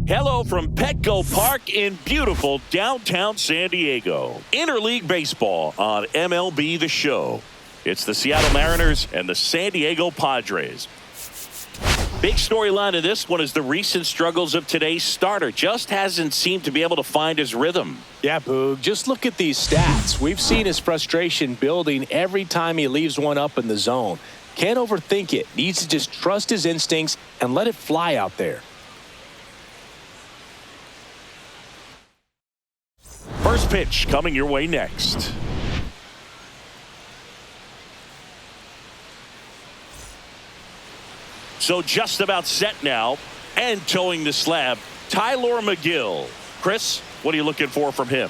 Hello from Petco Park in beautiful downtown San Diego. Interleague baseball on MLB The Show. It's the Seattle Mariners and the San Diego Padres. Big storyline of this one is the recent struggles of today's starter. Just hasn't seemed to be able to find his rhythm. Yeah, Boog, just look at these stats. We've seen his frustration building every time he leaves one up in the zone. Can't overthink it. Needs to just trust his instincts and let it fly out there. First pitch coming your way next. So just about set now and towing the slab, A.Houser. Chris, what are you looking for from him?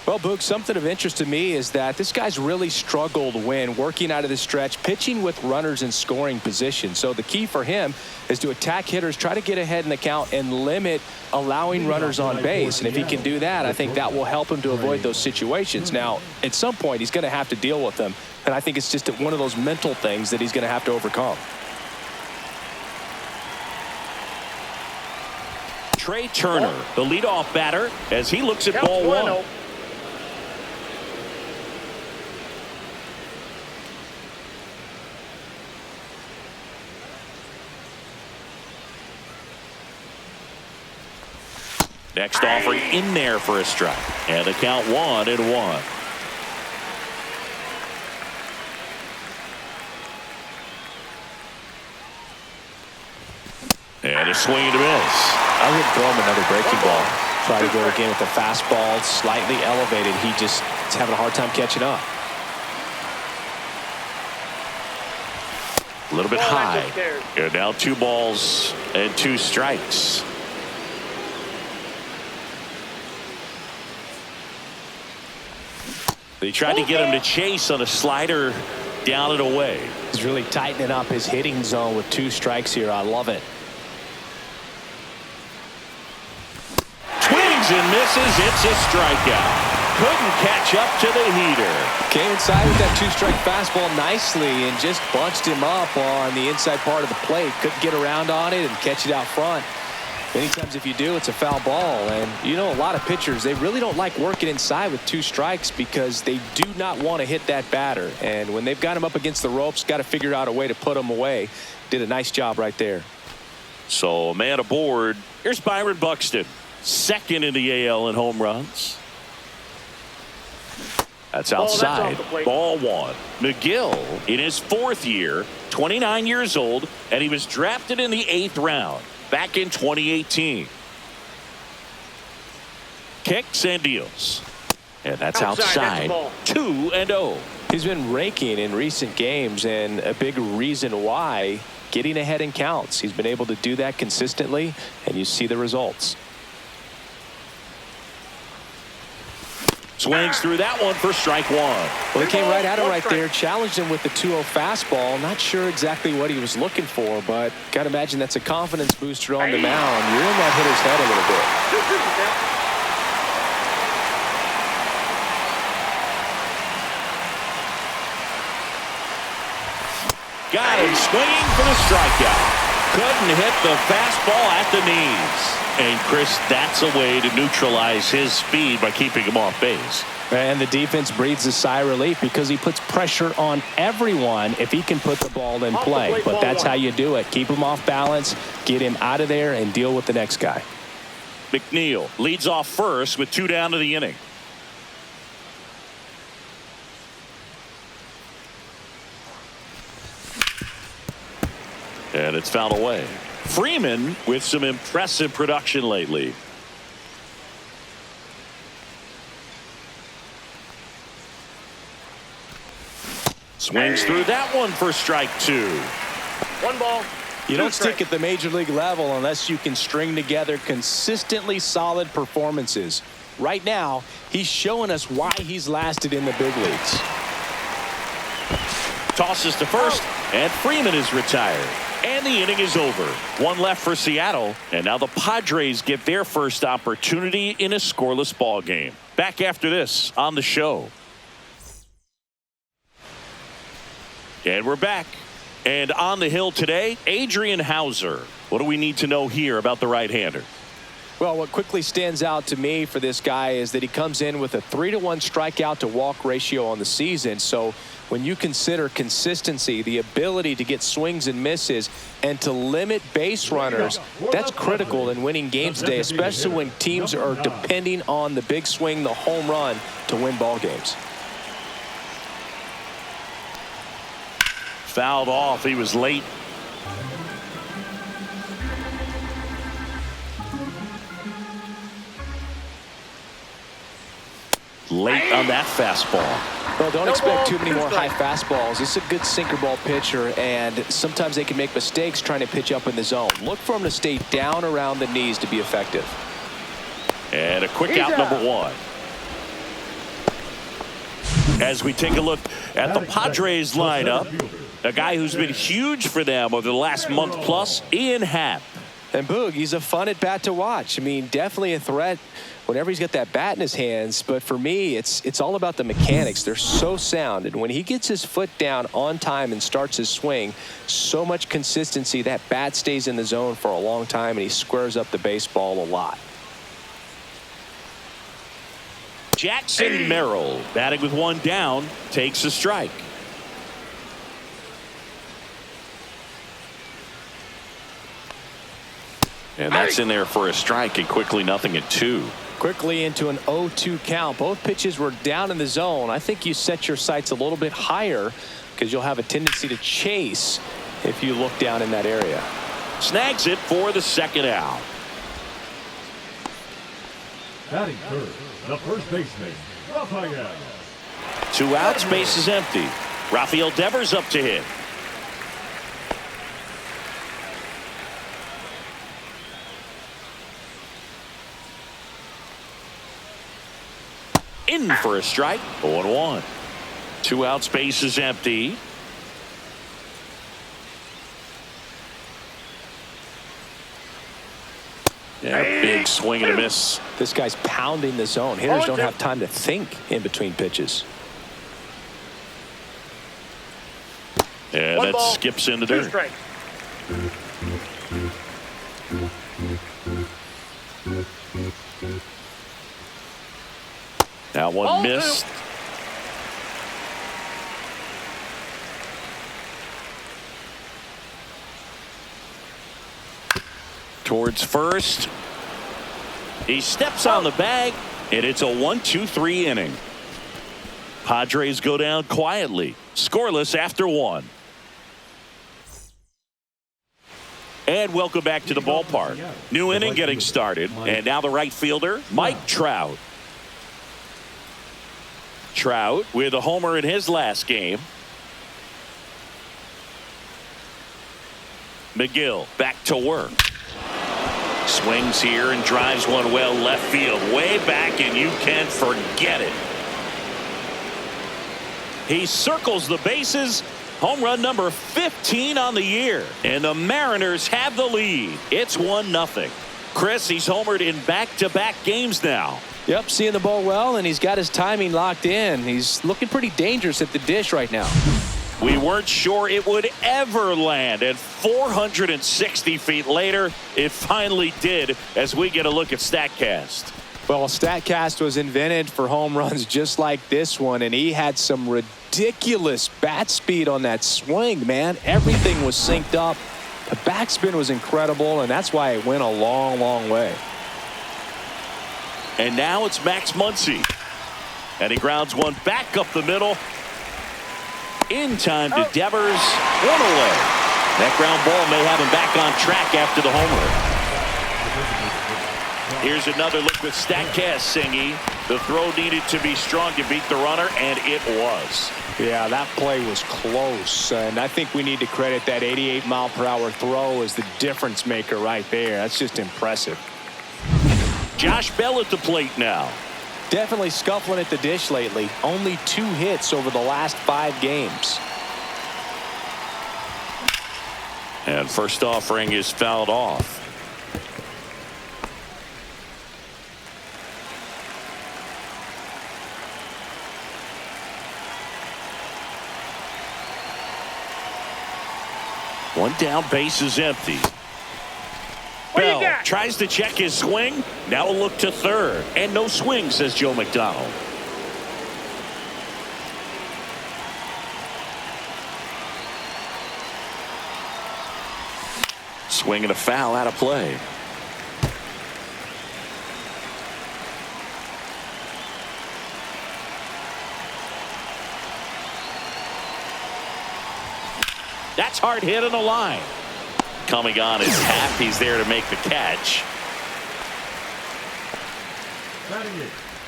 Well, Boog, something of interest to me is that this guy's really struggled when working out of the stretch, pitching with runners in scoring position. So the key for him is to attack hitters, try to get ahead in the count, and limit allowing runners on base. And if he can do that, I think that will help him to avoid those situations. Now, at some point, he's going to have to deal with them. And I think it's just one of those mental things that he's going to have to overcome. Trey Turner, the leadoff batter, as he looks at ball one. Next offering in there for a strike. And the count 1-1. And a swing and a miss. I wouldn't throw him another breaking ball. Try to go again with the fastball slightly elevated. He just is having a hard time catching up. A little bit high. And now 2 balls and 2 strikes. They tried to get him to chase on a slider down and away. He's really tightening up his hitting zone with 2 strikes here. I love it. Swings and misses. It's a strikeout. Couldn't catch up to the heater. Came inside with that 2-strike fastball nicely and just bunched him up on the inside part of the plate. Couldn't get around on it and catch it out front. Many times if you do, it's a foul ball. And you know, a lot of pitchers, they really don't like working inside with 2 strikes because they do not want to hit that batter. And when they've got him up against the ropes, got to figure out a way to put him away. Did a nice job right there. So a man aboard. Here's Byron Buxton, second in the AL in home runs. That's outside. Ball 1. McGill in his 4th year, 29 years old, and he was drafted in the 8th round. Back in 2018. Kicks and deals. And that's outside. 2-0. He's been raking in recent games, and a big reason why, getting ahead in counts. He's been able to do that consistently, and you see the results. Swings through that one for strike 1. Well, he came right at it right there, challenged him with the 2-0 fastball. Not sure exactly what he was looking for, but got to imagine that's a confidence booster on the mound. You're in that hitter's head a little bit. Got him swinging for the strikeout. Couldn't hit the fastball at the knees. And Chris, that's a way to neutralize his speed by keeping him off base. And the defense breathes a sigh of relief because he puts pressure on everyone if he can put the ball in play. But that's how you do it. Keep him off balance, get him out of there, and deal with the next guy. McNeil leads off first with 2 down to the inning. And it's fouled away. Freeman with some impressive production lately. Swings through that one for strike 2. 1 ball. You don't stick at the major league level unless you can string together consistently solid performances. Right now, he's showing us why he's lasted in the big leagues. Tosses to first, and Freeman is retired. And the inning is over. 1 left for Seattle, and now the Padres get their first opportunity in a scoreless ball game. Back after this on the show. And we're back. And on the hill today, A.Houser. What do we need to know here about the right-hander? Well, what quickly stands out to me for this guy is that he comes in with a 3-to-1 strikeout to walk ratio on the season. So when you consider consistency, the ability to get swings and misses and to limit base runners, that's critical in winning games today, especially when teams are depending on the big swing, the home run, to win ball games. Fouled off. He was late. Late on that fastball. Well, don't expect too many more high fastballs. This is a good sinker ball pitcher, and sometimes they can make mistakes trying to pitch up in the zone. Look for him to stay down around the knees to be effective. And a quick out, number 1. As we take a look at the Padres lineup, a guy who's been huge for them over the last month plus, Ian Happ. And Boog, he's a fun at bat to watch. I mean, definitely a threat whenever he's got that bat in his hands. But for me, it's all about the mechanics. They're so sound. And when he gets his foot down on time and starts his swing, so much consistency, that bat stays in the zone for a long time, and he squares up the baseball a lot. Jackson Merrill, batting with 1 down, takes a strike. And that's in there for a strike, and quickly 0-2. Quickly into an 0-2 count. Both pitches were down in the zone. I think you set your sights a little bit higher because you'll have a tendency to chase if you look down in that area. Snags it for the second out. Batting third, the first baseman, Rafael. 2 outs, base is empty. Rafael Devers up to hit. In for a strike. 0-1. 2 outs, base is empty. Yeah, big swing and a miss. This guy's pounding the zone. Hitters don't have time to think in between pitches. Yeah, that skips into dirt. Now one missed. Towards first. He steps on the bag, and it's a 1-2-3 inning. Padres go down quietly, scoreless after 1. And welcome back to the ballpark. New inning getting started, and now the right fielder, Mike Trout. Trout with a homer in his last game. Megill back to work. Swings here and drives one well left field, way back, and you can forget it. He circles the bases. Home run number 15 on the year, and the Mariners have the lead. It's 1-0. Chris, he's homered in back-to-back games now. Yep, seeing the ball well, and he's got his timing locked in. He's looking pretty dangerous at the dish right now. We weren't sure it would ever land, and 460 feet later, it finally did, as we get a look at StatCast. Well, StatCast was invented for home runs just like this one, and he had some ridiculous bat speed on that swing, man. Everything was synced up. The backspin was incredible, and that's why it went a long, long way. And now it's Max Muncy. And he grounds one back up the middle. In time to Devers. One away. That ground ball may have him back on track after the homer. Here's another look with StatCast, Singy. The throw needed to be strong to beat the runner, and it was. Yeah, that play was close, and I think we need to credit that 88-mile-per-hour throw as the difference maker right there. That's just impressive. Josh Bell at the plate now. Definitely scuffling at the dish lately. Only 2 hits over the last 5 games. And first offering is fouled off. One down, base is empty. What Bell you got? Tries to check his swing. Now a look to third. And no swing, says Joe McDonald. Swing and a foul out of play. That's hard hit on the line. Coming on is Happ. He's there to make the catch.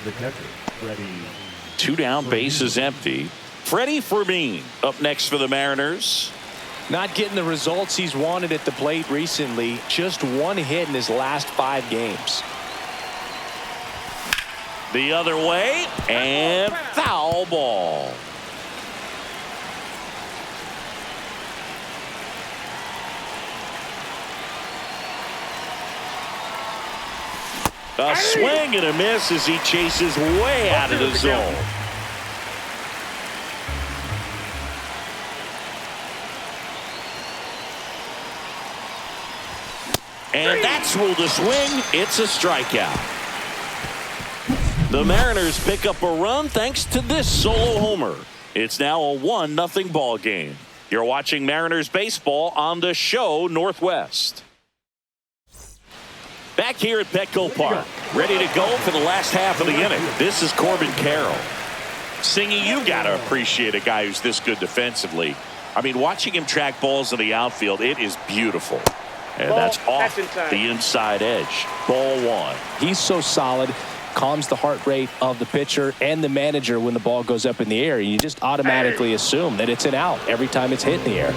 The catcher, Freddie. 2 down, bases empty. Freddie Fermin up next for the Mariners. Not getting the results he's wanted at the plate recently. Just 1 hit in his last 5 games. The other way, and foul ball. A swing and a miss as he chases way out of the zone. And that's ruled a swing. It's a strikeout. The Mariners pick up a run thanks to this solo homer. It's now a 1-0 ball game. You're watching Mariners baseball on the show Northwest. Back here at Petco Park, ready to go for the last half of the inning. This is Corbin Carroll. Singy, you got to appreciate a guy who's this good defensively. I mean, watching him track balls in the outfield, it is beautiful. And that's off the inside edge. Ball 1. He's so solid, calms the heart rate of the pitcher and the manager when the ball goes up in the air. You just automatically assume that it's an out every time it's hit in the air.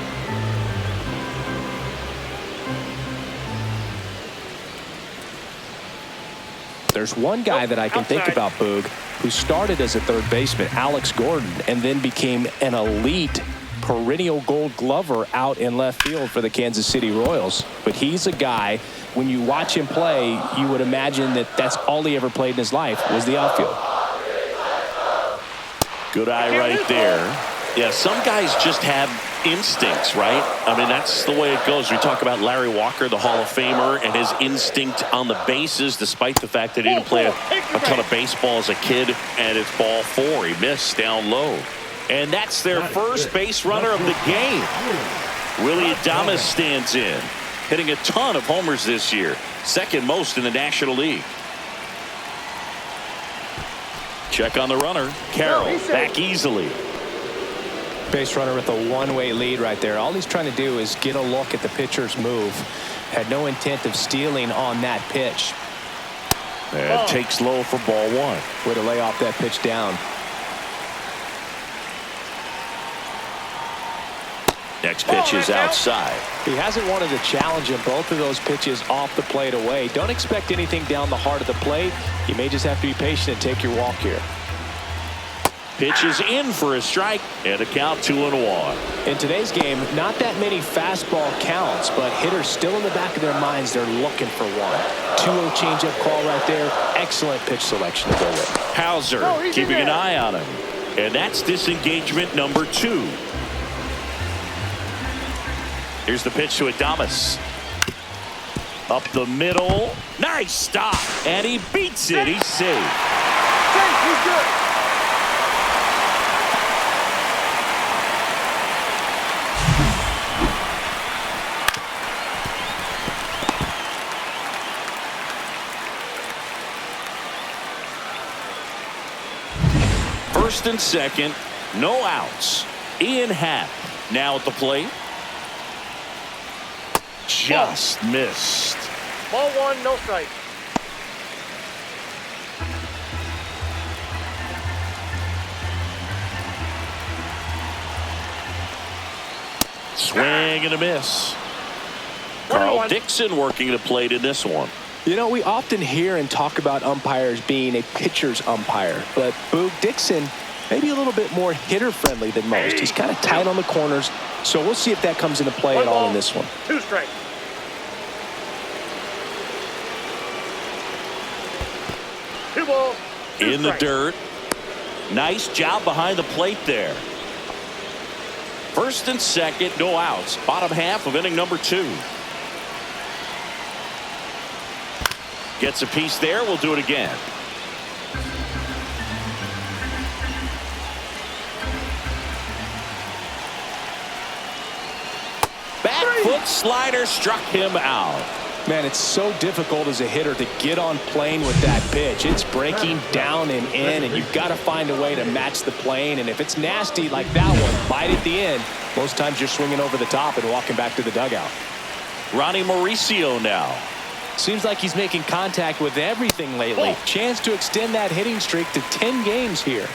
There's one guy that I can think about, Boog, who started as a third baseman, Alex Gordon, and then became an elite perennial Gold Glover out in left field for the Kansas City Royals. But he's a guy, when you watch him play, you would imagine that that's all he ever played in his life was the outfield. Good eye right there. Yeah, some guys just have instincts, right? I mean, that's the way it goes. We talk about Larry Walker, the Hall of Famer, and his instinct on the bases, despite the fact that he didn't play a ton of baseball as a kid. And it's ball 4. He missed down low. And that's their first base runner of the game. Willie Adames stands in, hitting a ton of homers this year. Second most in the National League. Check on the runner. Carroll back easily. Base runner with a one-way lead right there. All he's trying to do is get a look at the pitcher's move. Had no intent of stealing on that pitch. And takes low for ball 1. Way to lay off that pitch down. Next pitch is outside. He hasn't wanted to challenge him. Both of those pitches off the plate away. Don't expect anything down the heart of the plate. You may just have to be patient and take your walk here. Pitch is in for a strike and a count 2-1. In today's game, not that many fastball counts, but hitters still in the back of their minds, they're looking for one. 2-0 changeup call right there. Excellent pitch selection to go with. Houser keeping an eye on him. And that's disengagement number 2. Here's the pitch to Adames. Up the middle. Nice stop. And he beats it. He's safe. He's good. First and second, no outs. Ian Happ now at the plate. Just missed. Ball 1, no strike. Swing and a miss. Carl Dixon working the plate in this one. You know, we often hear and talk about umpires being a pitcher's umpire, but Boog Dixon maybe a little bit more hitter friendly than most. He's kind of tight on the corners, so we'll see if that comes into play at all in this one. 2 strikes. In the dirt. Nice job behind the plate there. First and second, no outs. Bottom half of inning number 2. Gets a piece there. We'll do it again. Back foot slider struck him out. Man, it's so difficult as a hitter to get on plane with that pitch. It's breaking down and in, and you've got to find a way to match the plane. And if it's nasty like that one, bite at the end, most times you're swinging over the top and walking back to the dugout. Ronnie Mauricio now. Seems like he's making contact with everything lately. Chance to extend that hitting streak to 10 games here.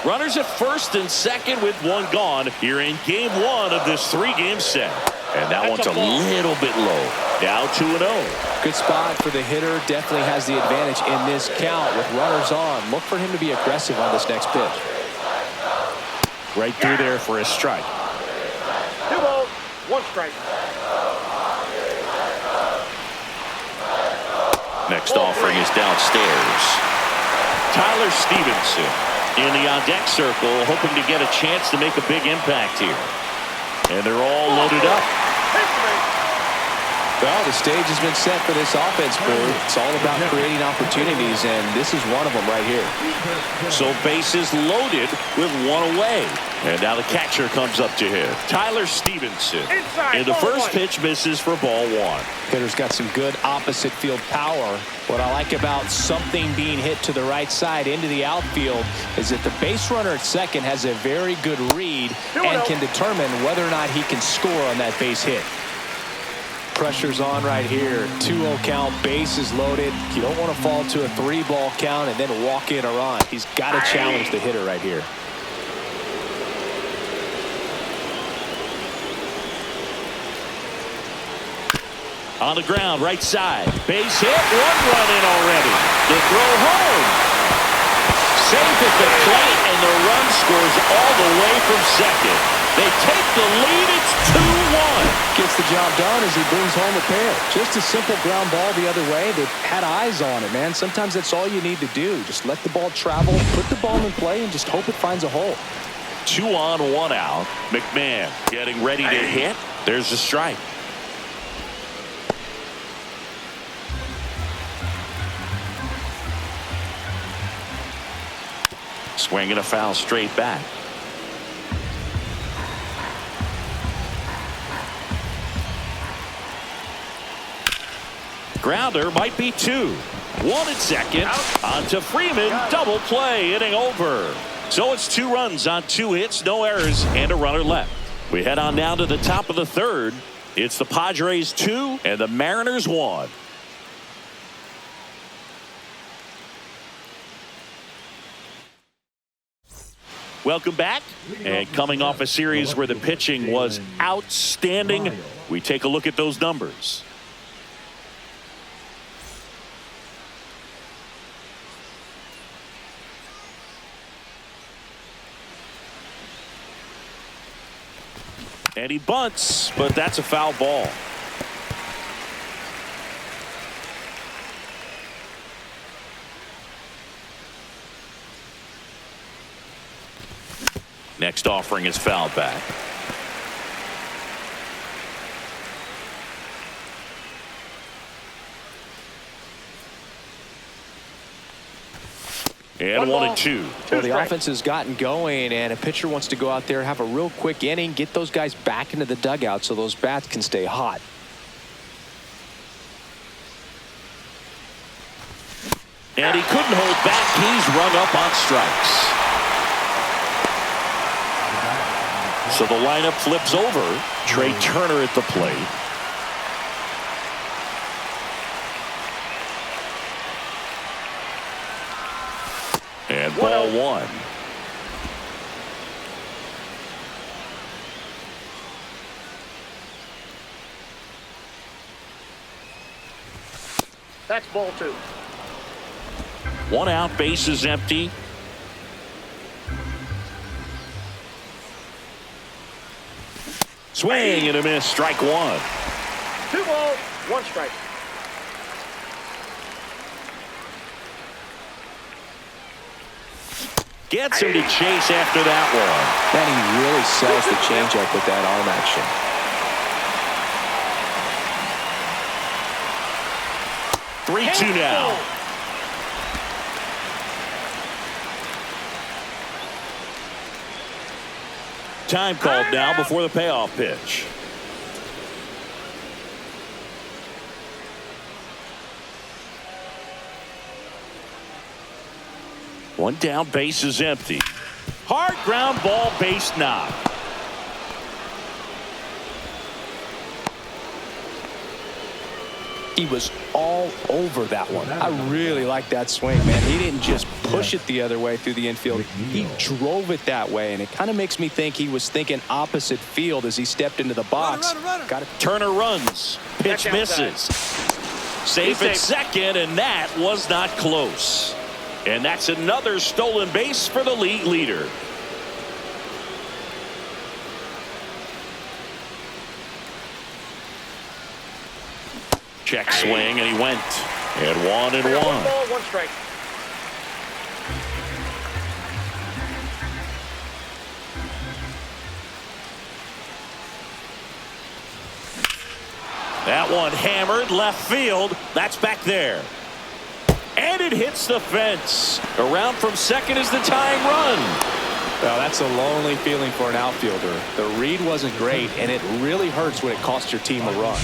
Runners at first and second with one gone here in game one of this 3-game set. And that one's a little bit low. Now 2-0. Good spot for the hitter. Definitely has the advantage in this count with runners on. Look for him to be aggressive on this next pitch. Right through there for a strike. 2 balls, 1 strike. Next offering is downstairs. Tyler Stevenson in the on-deck circle, hoping to get a chance to make a big impact here. And they're all loaded up. Well, the stage has been set for this offense, Boo. It's all about creating opportunities, and this is one of them right here. So bases loaded with one away. And now the catcher comes up to hit. Tyler Stevenson. And the first pitch misses for ball 1. Hitter's got some good opposite field power. What I like about something being hit to the right side into the outfield is that the base runner at second has a very good read and can determine whether or not he can score on that base hit. Pressure's on right here. 2-0 count, bases loaded. You don't want to fall to a 3-ball count and then walk in or on. He's got to challenge the hitter right here. On the ground, right side. Base hit, 1 run in already. The throw home. Safe at the plate, and the run scores all the way from second. They take the lead. It's 2-1. Gets the job done as he brings home a pair. Just a simple ground ball the other way. They've had eyes on it, man. Sometimes that's all you need to do. Just let the ball travel, put the ball in play, and just hope it finds a hole. 2 on, 1 out. McMahon getting ready to hit. There's the strike. Swinging a foul straight back. Grounder might be 2. 1 at second. On to Freeman. Double play. Inning over. So it's 2 runs on 2 hits, no errors, and a runner left. We head on down to the top of the third. It's the Padres 2 and the Mariners 1. Welcome back. And coming off a series where the pitching was outstanding, we take a look at those numbers. And he bunts, but that's a foul ball. Next offering is fouled back. And 1-2. Well, the offense has gotten going, and a pitcher wants to go out there, have a real quick inning, get those guys back into the dugout so those bats can stay hot. And he couldn't hold back. He's rung up on strikes. So the lineup flips over. Trey Turner at the plate. And ball 1. That's ball 2. 1 out, base is empty. Swing and a miss, strike 1. 2 balls, 1 strike. Gets him to chase after that one. Man, he really sells the changeup with that arm action. 3-2 now. Time called now before the payoff pitch. One down, base is empty. Hard ground ball, base knock. He was all over that one. I really like that swing, man. He didn't just push it the other way through the infield. He drove it that way, and it kind of makes me think he was thinking opposite field as he stepped into the box. Got it. Turner runs. Pitch misses. Safe at second, and that was not close. And that's another stolen base for the league leader. Check swing, and he went. And 1-1. 1 ball, 1 strike. That one hammered left field. That's back there. And it hits the fence. Around from second is the tying run. Well, that's a lonely feeling for an outfielder. The read wasn't great, and it really hurts when it costs your team a run.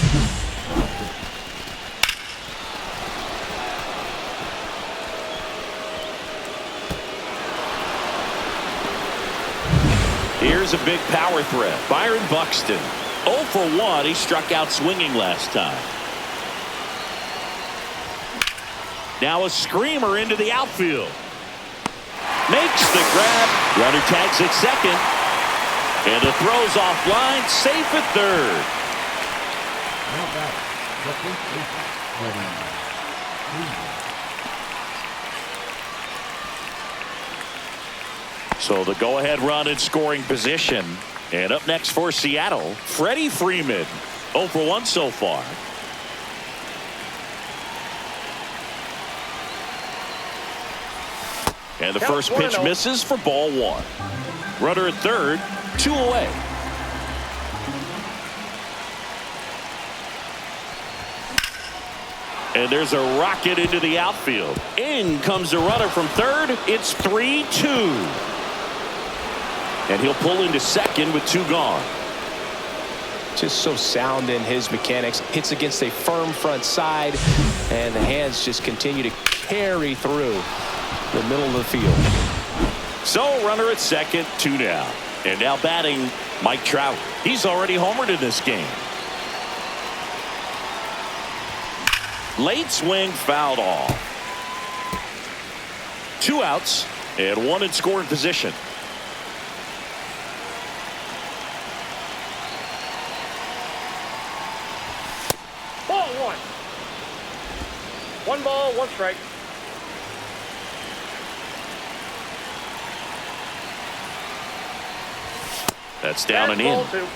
Here's a big power threat. Byron Buxton. 0 for 1. He struck out swinging last time. Now a screamer into the outfield. Makes the grab. Runner tags at second. And the throw's offline. Safe at third. Now back, the first baseman, So the go-ahead run in scoring position. And up next for Seattle, Freddie Freeman. 0 for 1 so far. And the first pitch misses for ball 1. Runner at third, 2 away. And there's a rocket into the outfield. In comes the runner from third. It's 3-2. And he'll pull into second with 2 gone. Just so sound in his mechanics. Hits against a firm front side, and the hands just continue to carry through the middle of the field. So runner at second, 2 down. And now batting Mike Trout. He's already homered in this game. Late swing fouled off. 2 outs and 1 in scoring position. Ball 1. 1 ball, 1 strike. That's down and Ball in. 2.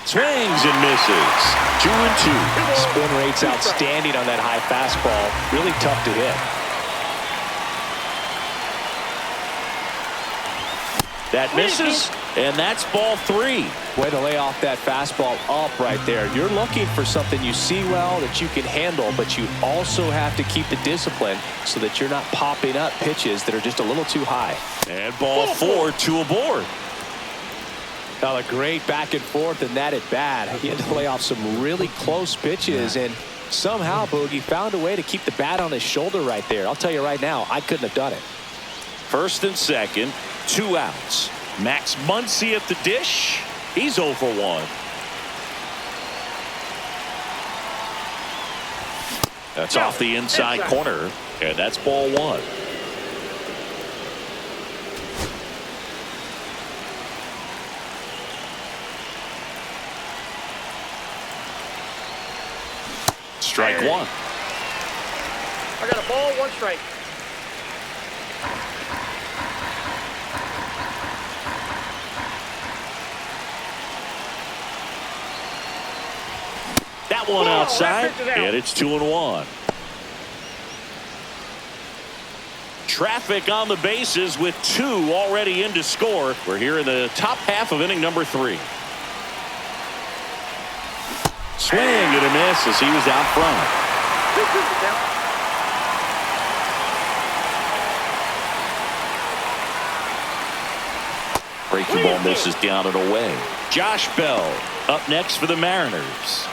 Swings and misses. 2-2. Spin rate's outstanding on that high fastball. Really tough to hit. That misses, and that's ball 3. Way to lay off that fastball up right there. You're looking for something you see well that you can handle, but you also have to keep the discipline so that you're not popping up pitches that are just a little too high. And ball 4, 2 aboard. Now a great back and forth in that at bat. He had to lay off some really close pitches, and somehow Boogie found a way to keep the bat on his shoulder right there. I'll tell you right now, I couldn't have done it. First and second, 2 outs. Max Muncy at the dish. He's 0 for 1. That's off the inside corner, and that's ball 1. Strike 1. I got a ball, 1 strike. That one outside, and it's 2-1. traffic on the bases with 2 already in to score. We're here in the top half of inning number 3. Swing and a miss as he was out front. Breaking ball misses down and away. Josh Bell up next for the Mariners.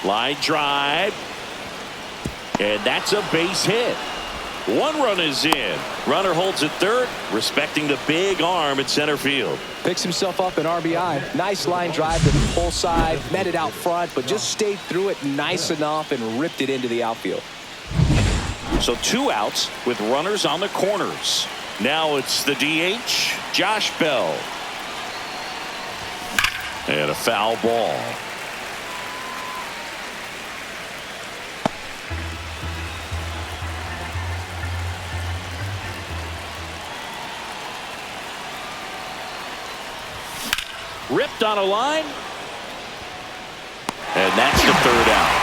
Line drive. And that's a base hit. 1 run is in. Runner holds at third, respecting the big arm at center field. Picks himself up an RBI. Nice line drive to the pull side. Met it out front, but just stayed through it nice enough and ripped it into the outfield. So 2 outs with runners on the corners. Now it's the DH, Josh Bell. And a foul ball. Ripped on a line. And that's the 3rd out.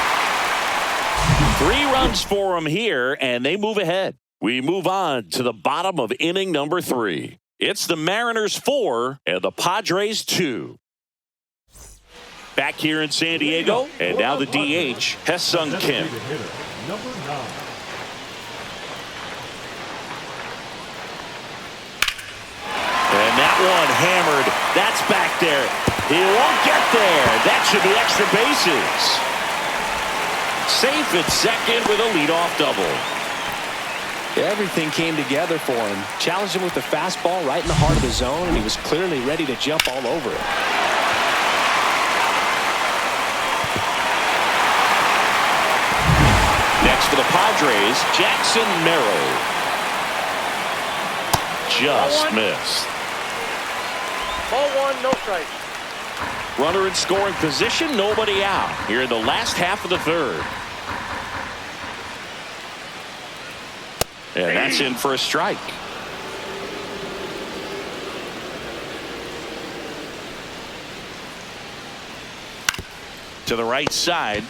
3 runs for him here, and they move ahead. We move on to the bottom of inning number 3. It's the Mariners 4 and the Padres 2. Back here in San Diego, and now the DH, Ha-Seong Kim. Number 9. And that one hammered. That's back there. He won't get there. That should be extra bases. Safe at second with a leadoff double. Everything came together for him. Challenged him with the fastball right in the heart of the zone, and he was clearly ready to jump all over it. Next for the Padres, Jackson Merrill. Just missed. Ball 1, no strikes. Runner in scoring position, nobody out. Here in the last half of the 3rd. And that's in for a strike. To the right side.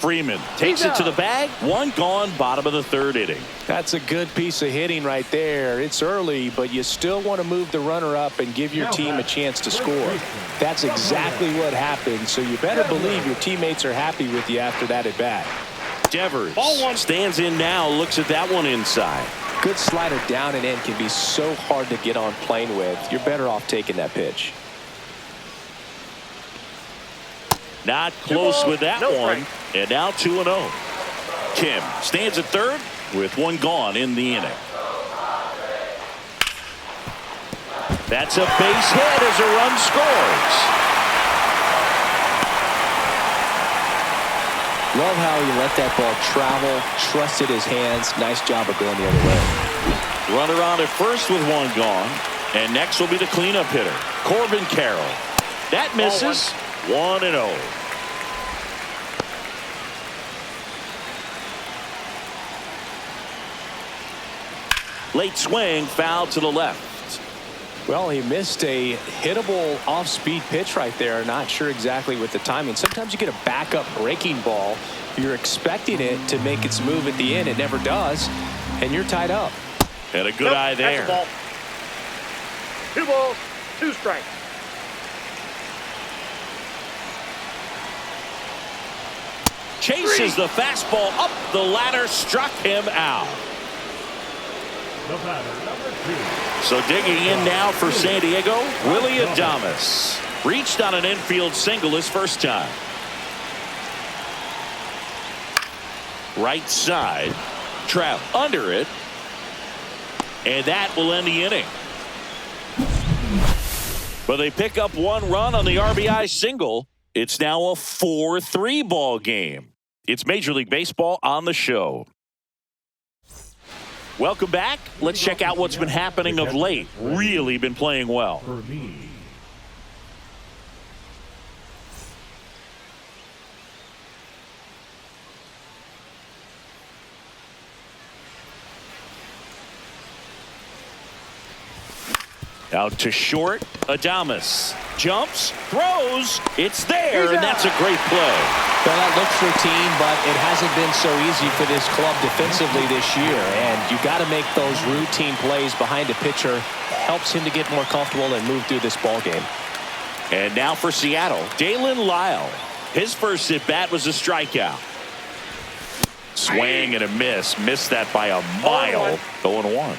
Freeman takes it to the bag. 1 gone, bottom of the 3rd inning. That's a good piece of hitting right there. It's early, but you still want to move the runner up and give your team a chance to score. That's exactly what happened, so you better believe your teammates are happy with you after that at bat. Devers stands in now, looks at that one inside. Good slider down and in can be so hard to get on plane with. You're better off taking that pitch. Not close with that one. And now 2-0. Kim stands at third with 1 gone in the inning. That's a base hit as a run scores. Love how he let that ball travel, trusted his hands. Nice job of going the other way. Runner on at first with 1 gone. And next will be the cleanup hitter, Corbin Carroll. That misses. 1-0. Late swing, foul to the left. Well, he missed a hittable off-speed pitch right there. Not sure exactly with the timing. Sometimes you get a backup breaking ball. You're expecting it to make its move at the end. It never does, and you're tied up. And a good eye there. Ball. 2 balls, 2 strikes. Chases the fastball up the ladder, struck him out. The batter, number 2. So digging in now for San Diego, Willie Adames. Reached on an infield single his first time. Right side. Trap under it. And that will end the inning. But they pick up 1 run on the RBI single. It's now a 4-3 ball game. It's Major League Baseball on the show. Welcome back. Let's check out what's been happening of late. Really been playing well. For me. Out to short. Adames jumps, throws. It's there, and that's a great play. Well, that looks routine, but it hasn't been so easy for this club defensively this year. And you got to make those routine plays behind a pitcher. Helps him to get more comfortable and move through this ball game. And now for Seattle, Dalen Lyle. His first at bat was a strikeout. Swing and a miss. Missed that by a mile. 0-1.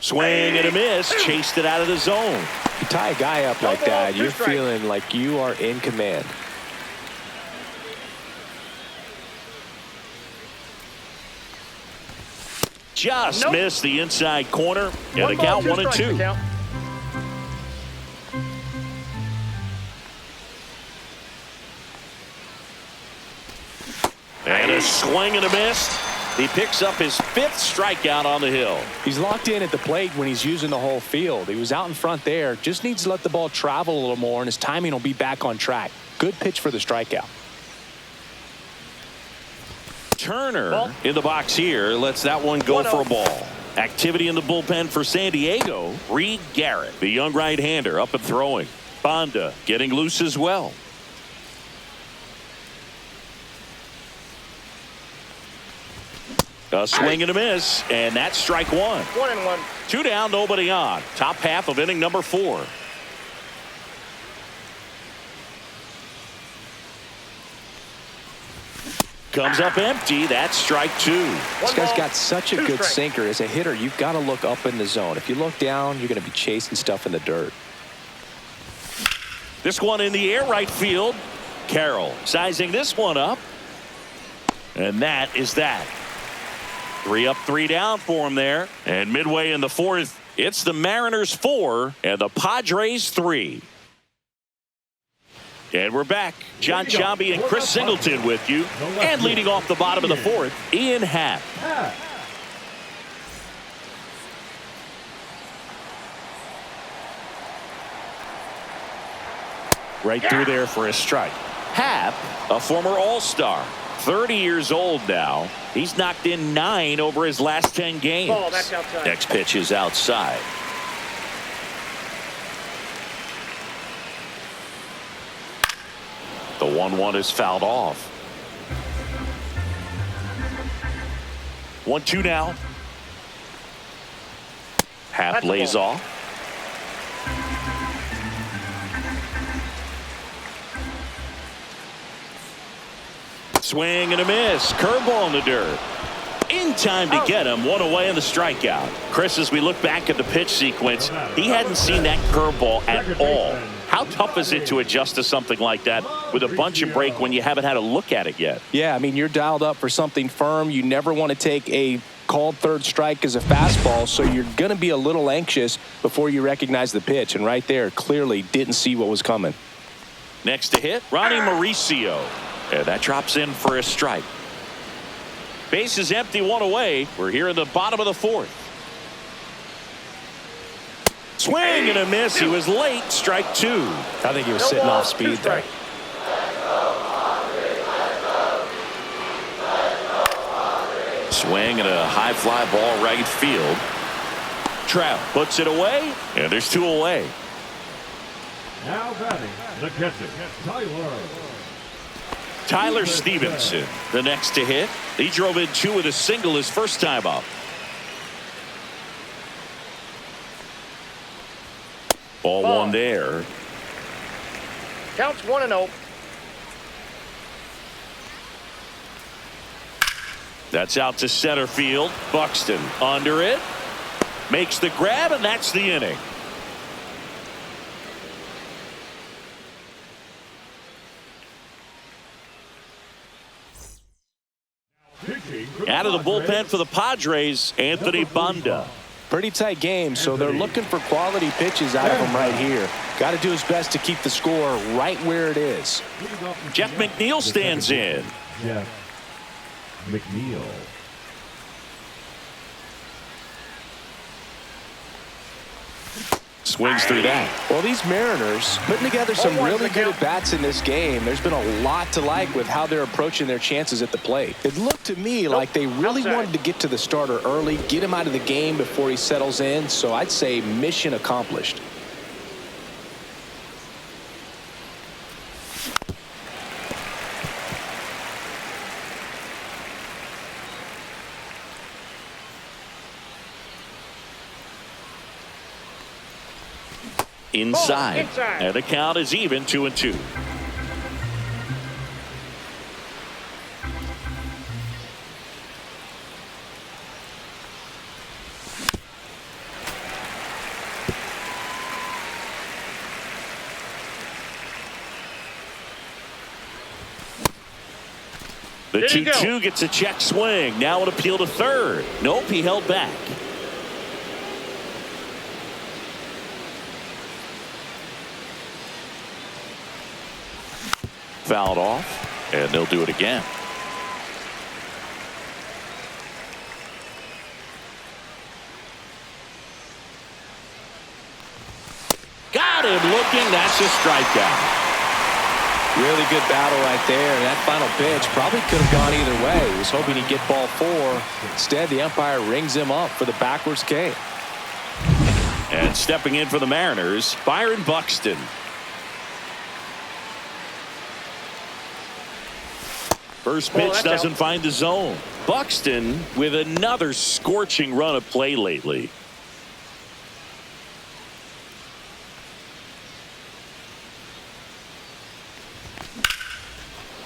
Swing and a miss. Chased it out of the zone. You tie a guy up like that, you're feeling like you are in command. Just missed the inside corner. And the count 1-2. And a swing and a miss. He picks up his 5th strikeout on the hill. He's locked in at the plate when he's using the whole field. He was out in front there. Just needs to let the ball travel a little more, and his timing will be back on track. Good pitch for the strikeout. Turner in the box here lets that one go for a ball. Activity in the bullpen for San Diego. Reed Garrett, the young right-hander, up and throwing. Banda getting loose as well. A swing and a miss, and that's strike 1. 1-1. 2 down, nobody on. Top half of inning number 4. Comes up empty. That's strike 2. This guy's got such a good sinker. As a hitter, you've got to look up in the zone. If you look down, you're going to be chasing stuff in the dirt. This one in the air, right field. Carroll sizing this one up. And that is that. 3 up, 3 down for him there. And midway in the 4th, it's the Mariners 4 and the Padres 3. And we're back. John Sciambi and Chris Singleton with you. And leading off the bottom of the 4th, Ian Happ. Right through there for a strike. Happ, a former All-Star. 30 years old now. He's knocked in 9 over his last 10 games. Ball, that's outside. Next pitch is outside. The 1-1 is fouled off. 1-2 now. Happ lays off. Swing and a miss. Curveball in the dirt. In time to get him. 1 away in the strikeout. Chris, as we look back at the pitch sequence, he hadn't seen that curveball at all. How tough is it to adjust to something like that with a bunch and break when you haven't had a look at it yet? Yeah, I mean, you're dialed up for something firm. You never want to take a called third strike as a fastball, so you're going to be a little anxious before you recognize the pitch. And right there, clearly didn't see what was coming. Next to hit, Ronnie Mauricio. And that drops in for a strike. Base is empty, 1 away. We're here in the bottom of the 4th. Swing and a miss. He was late. Strike 2. I think he was sitting off speed there. Swing and a high fly ball right field. Trout puts it away, and there's 2 away. Now batting, the catcher, Tyler Stevenson, the next to hit. He drove in 2 with a single his first time up. Ball 1 there. Counts 1-0. That's out to center field. Buxton under it. Makes the grab, and that's the inning. Out of the bullpen for the Padres, Anthony Banda. Pretty tight game, so they're looking for quality pitches out of him right here. Got to do his best to keep the score right where it is. Jeff McNeil stands in. Jeff McNeil. Swings through that. Well, these Mariners putting together some really good at-bats in this game. There's been a lot to like with how they're approaching their chances at the plate. It looked to me like they really wanted to get to the starter early, get him out of the game before he settles in. So I'd say mission accomplished. Inside. And the count is even 2-2. The 2-2 gets a check swing. Now an appeal to third. Nope, he held back. Fouled off, and they'll do it again. Got him looking. That's a strikeout. Really good battle right there. And that final pitch probably could have gone either way. He was hoping he'd get ball 4. Instead, the umpire rings him up for the backwards K. And stepping in for the Mariners, Byron Buxton. First pitch doesn't find the zone. Buxton with another scorching run of play lately.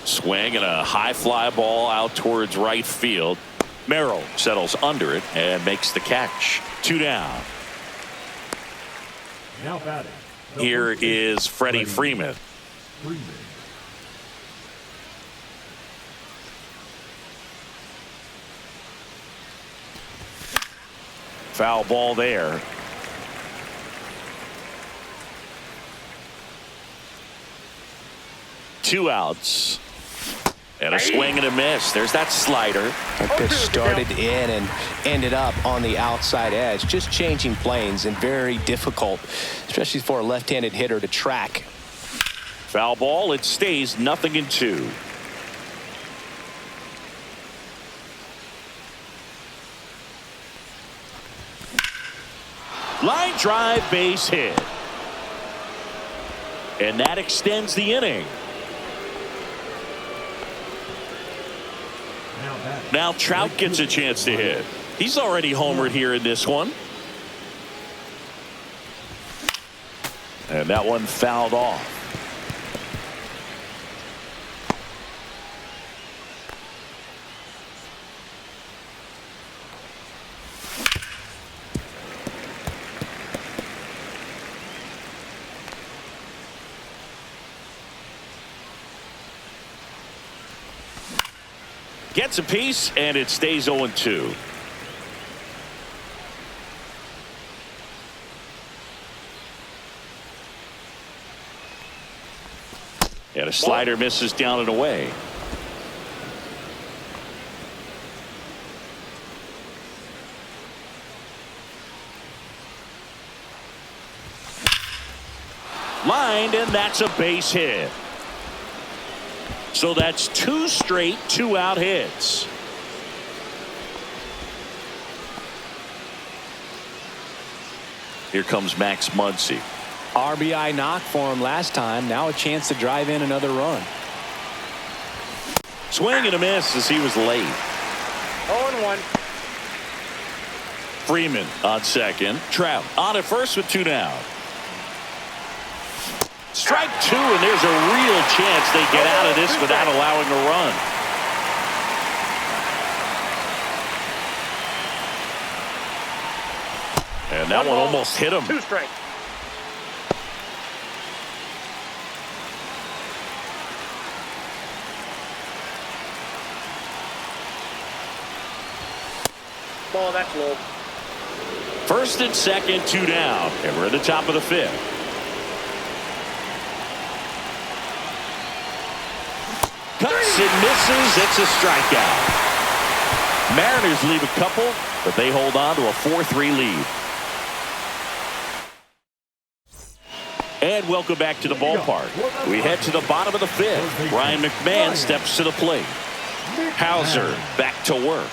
Swing and a high fly ball out towards right field. Merrill settles under it and makes the catch. 2 down. Now batting. Here is Freddie Freeman. Foul ball there. Two outs. And a swing and a miss. There's that slider. That pitch started in and ended up on the outside edge. Just changing planes and very difficult, especially for a left-handed hitter to track. Foul ball. It stays 0-2. Line drive, base hit. And that extends the inning. Now Trout gets a chance to hit. He's already homered here in this one. And that one fouled off. Gets a piece, and it stays 0-2. And a slider misses down and away. Lined, and that's a base hit. So that's 2 straight 2-out hits. Here comes Max Muncy. RBI knock for him last time. Now a chance to drive in another run. Swing and a miss as he was late. 0-1. Freeman on second. Trout on at first with 2 down. Strike 2, and there's a real chance they get out of this without allowing a run. And that one almost hit him. 2 strikes. Ball, that's low. First and second, 2 down, and we're at the top of the 5th. Cuts and misses. It's a strikeout. Mariners leave a couple, but they hold on to a 4-3 lead. And welcome back to the ballpark. We head to the bottom of the fifth. Ryan McMahon steps to the plate. Houser back to work.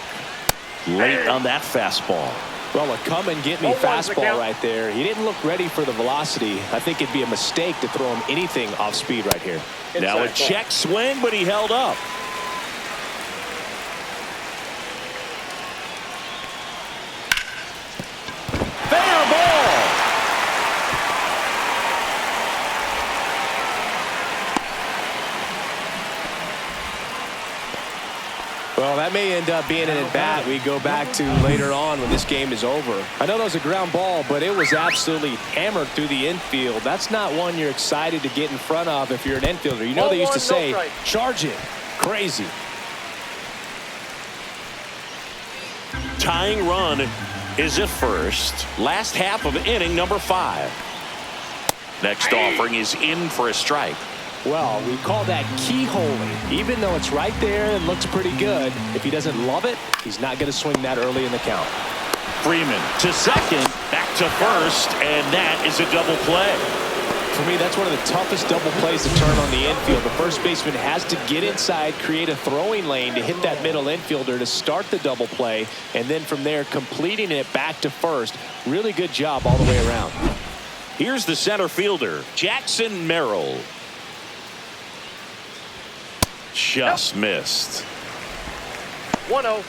Late on that fastball. Well, a come-and-get-me fastball right there. He didn't look ready for the velocity. I think it'd be a mistake to throw him anything off speed right here. Now a check swing, but he held up. Fair ball. Well, that may end up being an at-bat we go back to later on when this game is over. I know that was a ground ball, but it was absolutely hammered through the infield. That's not one you're excited to get in front of if you're an infielder. You know they used to say, charge it. Crazy. Tying run is at first. Last half of inning number 5. Next offering is in for a strike. Well, we call that keyholing. Even though it's right there and looks pretty good, if he doesn't love it, he's not going to swing that early in the count. Freeman to second, back to first, and that is a double play. For me, that's one of the toughest double plays to turn on the infield. The first baseman has to get inside, create a throwing lane to hit that middle infielder to start the double play, and then from there, completing it back to first. Really good job all the way around. Here's the center fielder, Jackson Merrill. Just missed. 1-0.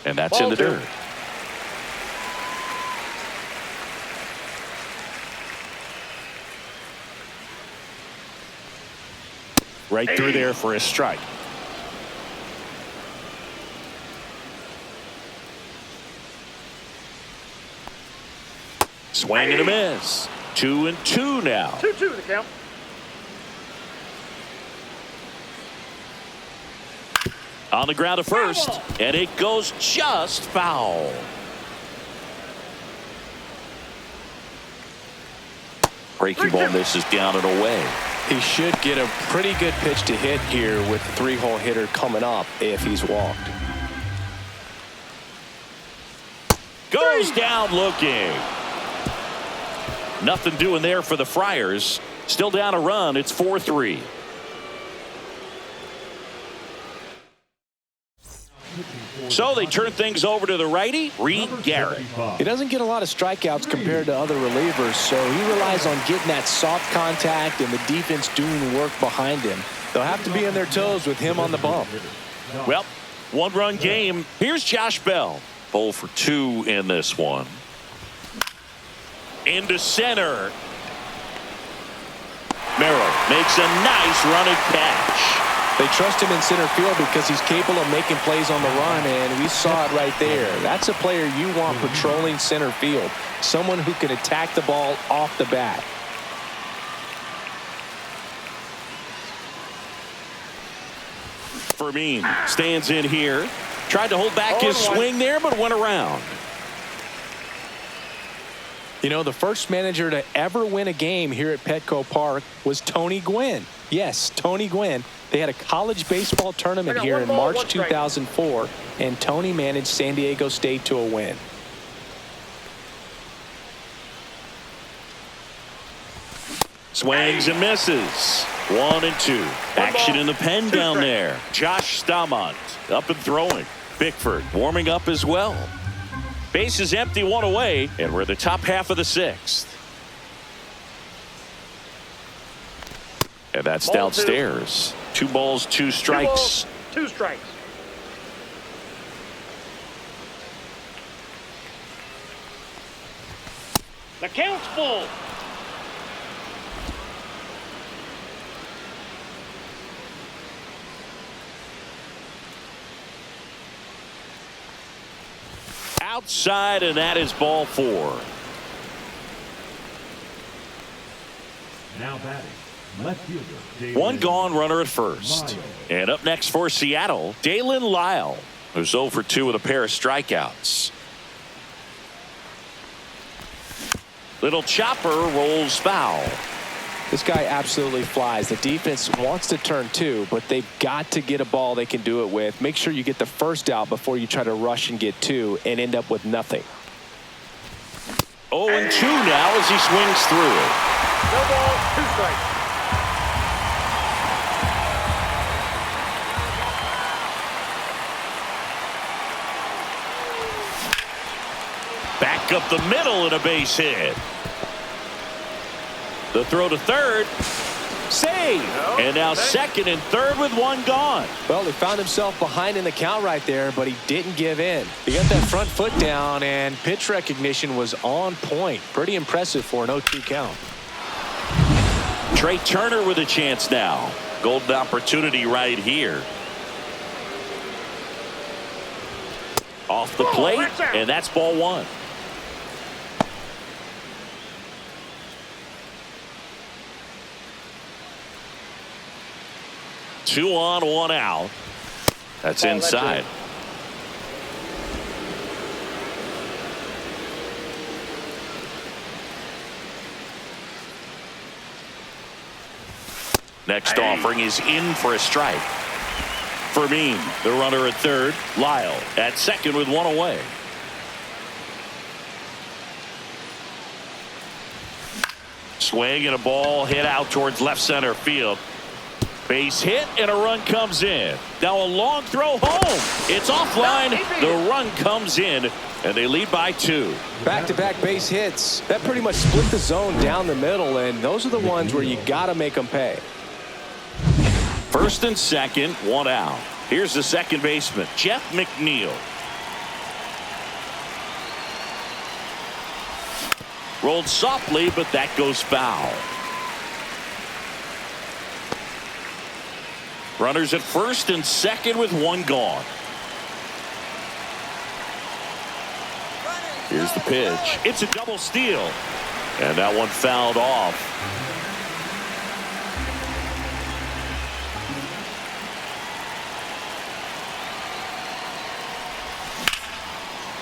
And that's in the dirt. Right through there for a strike. Swing and a miss. 2-2 now. 2-2 the count. On the ground to first, and it goes just foul. Breaking ball misses down and away. He should get a pretty good pitch to hit here with the 3-hole hitter coming up if he's walked. Goes down looking. Nothing doing there for the Friars. Still down a run. It's 4-3. So they turn things over to the righty, Reed Garrett. He doesn't get a lot of strikeouts compared to other relievers, so he relies on getting that soft contact and the defense doing work behind him. They'll have to be on their toes with him on the bump. Well, one-run game. Here's Josh Bell. 0 for 2 in this one. Into center. Merrill makes a nice running catch. They trust him in center field because he's capable of making plays on the run, and we saw it right there. That's a player you want patrolling center field, someone who can attack the ball off the bat. Fermin stands in here. Tried to hold back his swing there, but went around. You know, the first manager to ever win a game here at Petco Park was Tony Gwynn. Yes, Tony Gwynn. They had a college baseball tournament here in March 2004, and Tony managed San Diego State to a win. Swings and misses. 1-2. Action in the pen down there. Josh Stamont up and throwing. Bickford warming up as well. Base is empty, 1 away, and we're in the top half of the 6th. And that's downstairs. 2 balls, 2 strikes. 2 strikes. The count's full. Outside, and that is ball 4. Now batting, left fielder. One gone runner at first. And up next for Seattle, Dalen Lyle, who's 0 for 2 with a pair of strikeouts. Little chopper rolls foul. This guy absolutely flies. The defense wants to turn two, but they've got to get a ball they can do it with. Make sure you get the first out before you try to rush and get two and end up with nothing. 0-2 now as he swings through it. No ball, 2 strikes. Back up the middle and a base hit. The throw to third. Save. And now second and third with one gone. Well, he found himself behind in the count right there, but he didn't give in. He got that front foot down, and pitch recognition was on point. Pretty impressive for an 0-2 count. Trey Turner with a chance now. Golden opportunity right here. Off the plate, and that's ball one. Two on, one out. That's inside. Next offering is in for a strike. Fermin, the runner at third. Lyle at second with one away. Swing and a ball hit out towards left center field. Base hit and a run comes in. Now a long throw home. It's offline. The run comes in and they lead by 2. Back-to-back base hits. That pretty much split the zone down the middle, and those are the ones where you got to make them pay. First and second, one out. Here's the second baseman, Jeff McNeil. Rolled softly, but that goes foul. Runners at first and second with one gone. Here's the pitch. It's a double steal. And that one fouled off.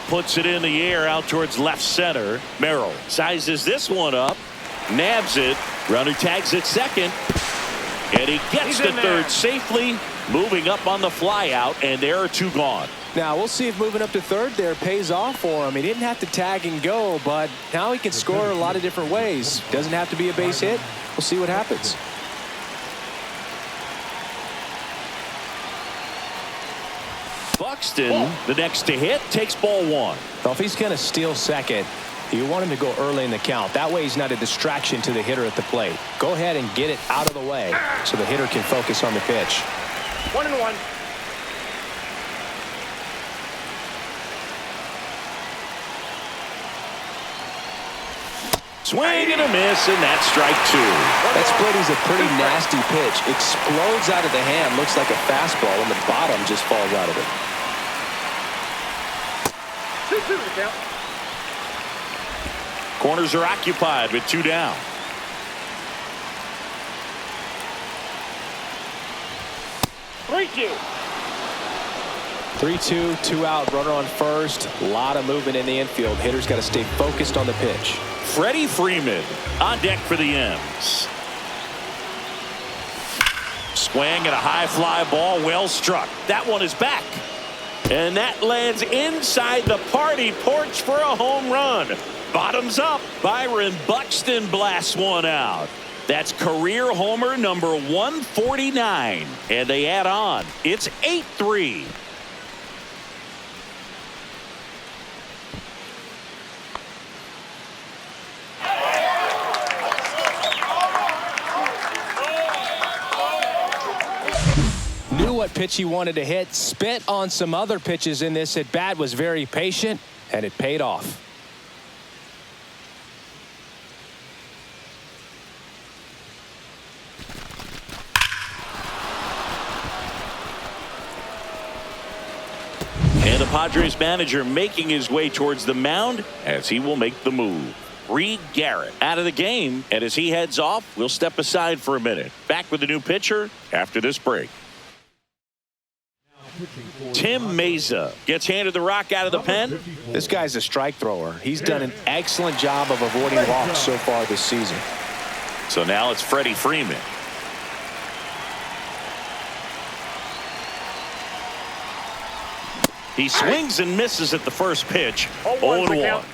Puts it in the air out towards left center. Merrill sizes this one up. Nabs it. Runner tags at second. And he gets to third safely, moving up on the fly out, and there are 2 gone. Now we'll see if moving up to third there pays off for him. He didn't have to tag and go, but now he can score a lot of different ways. Doesn't have to be a base hit. We'll see what happens. Buxton, the next to hit, takes ball 1. Well, if he's going to steal second, you want him to go early in the count. That way he's not a distraction to the hitter at the plate. Go ahead and get it out of the way so the hitter can focus on the pitch. 1-1. Swing and a miss, and that's strike 2. That split is a pretty nasty pitch. Explodes out of the hand. Looks like a fastball, and the bottom just falls out of it. 2-2 to count. Corners are occupied with 2 down. Three-two. 3-2, 2 out, runner on first. A lot of movement in the infield. Hitter's got to stay focused on the pitch. Freddie Freeman on deck for the M's. Swing and a high fly ball, well struck. That one is back. And that lands inside the party porch for a home run. Bottoms up. Byron Buxton blasts one out. That's career homer number 149. And they add on. It's 8-3. Knew what pitch he wanted to hit. Spit on some other pitches in this at bat. Was very patient, and it paid off. And the Padres manager making his way towards the mound as he will make the move. Reed Garrett out of the game, and as he heads off, we'll step aside for a minute. Back with the new pitcher after this break. Tim Meza gets handed the rock out of the pen. This guy's a strike thrower. He's done an excellent job of avoiding walks so far this season. So now it's Freddie Freeman. He swings and misses at the first pitch. 0-1.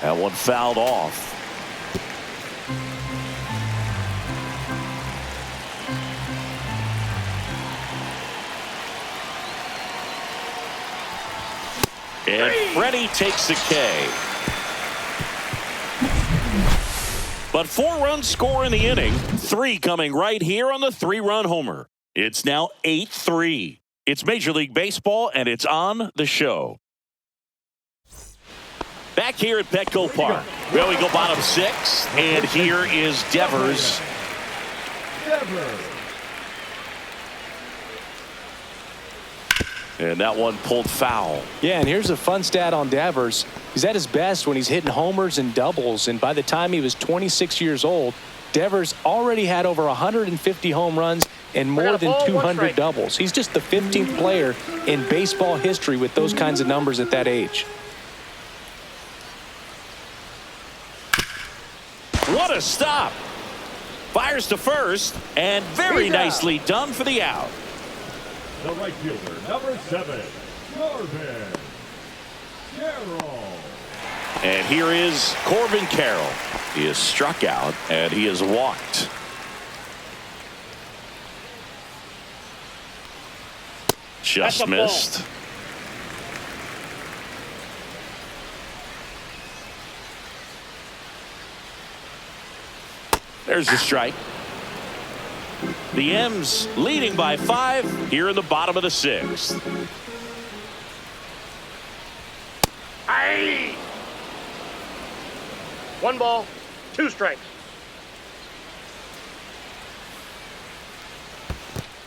That one fouled off. And Freddie takes the K. But 4 runs score in the inning. 3 coming right here on the 3-run homer. It's now 8-3. It's Major League Baseball, and it's on the show. Back here at Petco Park. Well, we go bottom 6, and here is Devers. And that one pulled foul. Yeah, and here's a fun stat on Devers. He's at his best when he's hitting homers and doubles, and by the time he was 26 years old, Devers already had over 150 home runs and more than 200 doubles. He's just the 15th player in baseball history with those kinds of numbers at that age. What a stop. Fires to first, and very nicely done for the out. The right fielder, number 7, Corbin Carroll. And here is Corbin Carroll. He is struck out, and he is walked. Just missed. There's the strike. The M's leading by 5 here in the bottom of the 6th. Aye. 1 ball, 2 strikes.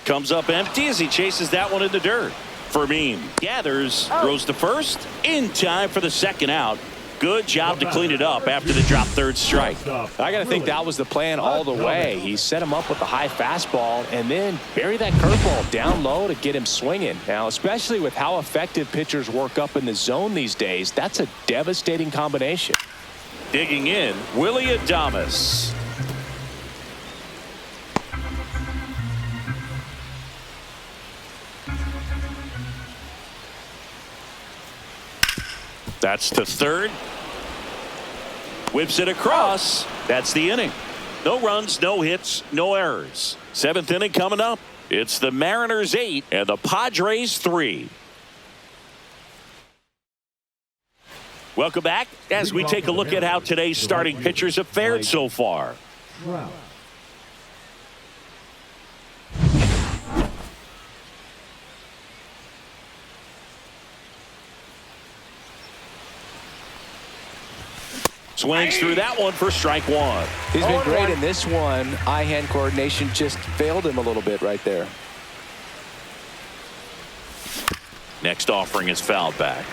Comes up empty as he chases that one in the dirt. Fermin gathers, throws to first, in time for the 2nd out. Good job to clean it up after the drop 3rd strike. I got to think that was the plan all the way. He set him up with a high fastball and then bury that curveball down low to get him swinging. Now, especially with how effective pitchers work up in the zone these days, that's a devastating combination. Digging in, Willie Adames. That's to 3rd. Whips it across. That's the inning. No runs, no hits, no errors. 7th inning coming up. It's the Mariners 8 and the Padres 3. Welcome back as we take a look at how today's starting pitchers have fared so far. Swings through that one for strike 1. He's been great in this one. Eye-hand coordination just failed him a little bit right there. Next offering is fouled back.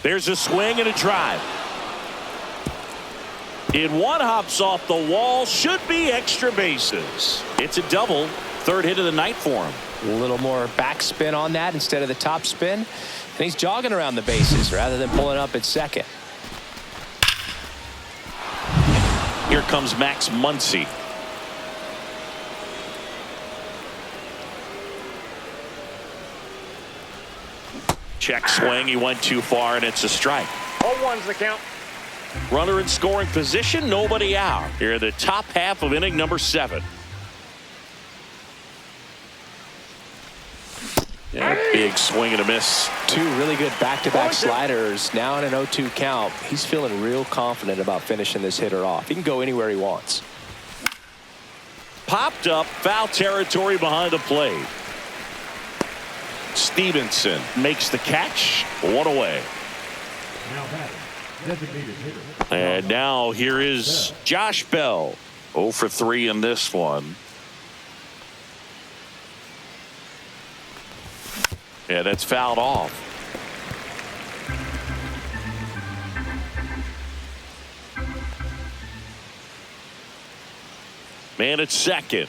There's a swing and a drive. In one hops off the wall, should be extra bases. It's a double, 3rd hit of the night for him. A little more backspin on that instead of the top spin. And he's jogging around the bases rather than pulling up at 2nd. Here comes Max Muncy. Check swing. He went too far, and it's a strike. 0-1's the count. Runner in scoring position. Nobody out. Here in the top half of inning number 7. Yeah, big swing and a miss. 2 really good back-to-back sliders. Now in an 0-2 count. He's feeling real confident about finishing this hitter off. He can go anywhere he wants. Popped up, foul territory behind the plate. Stevenson makes the catch. 1 away. And now here is Josh Bell. 0 for 3 in this one. Yeah, that's fouled off. Man at second.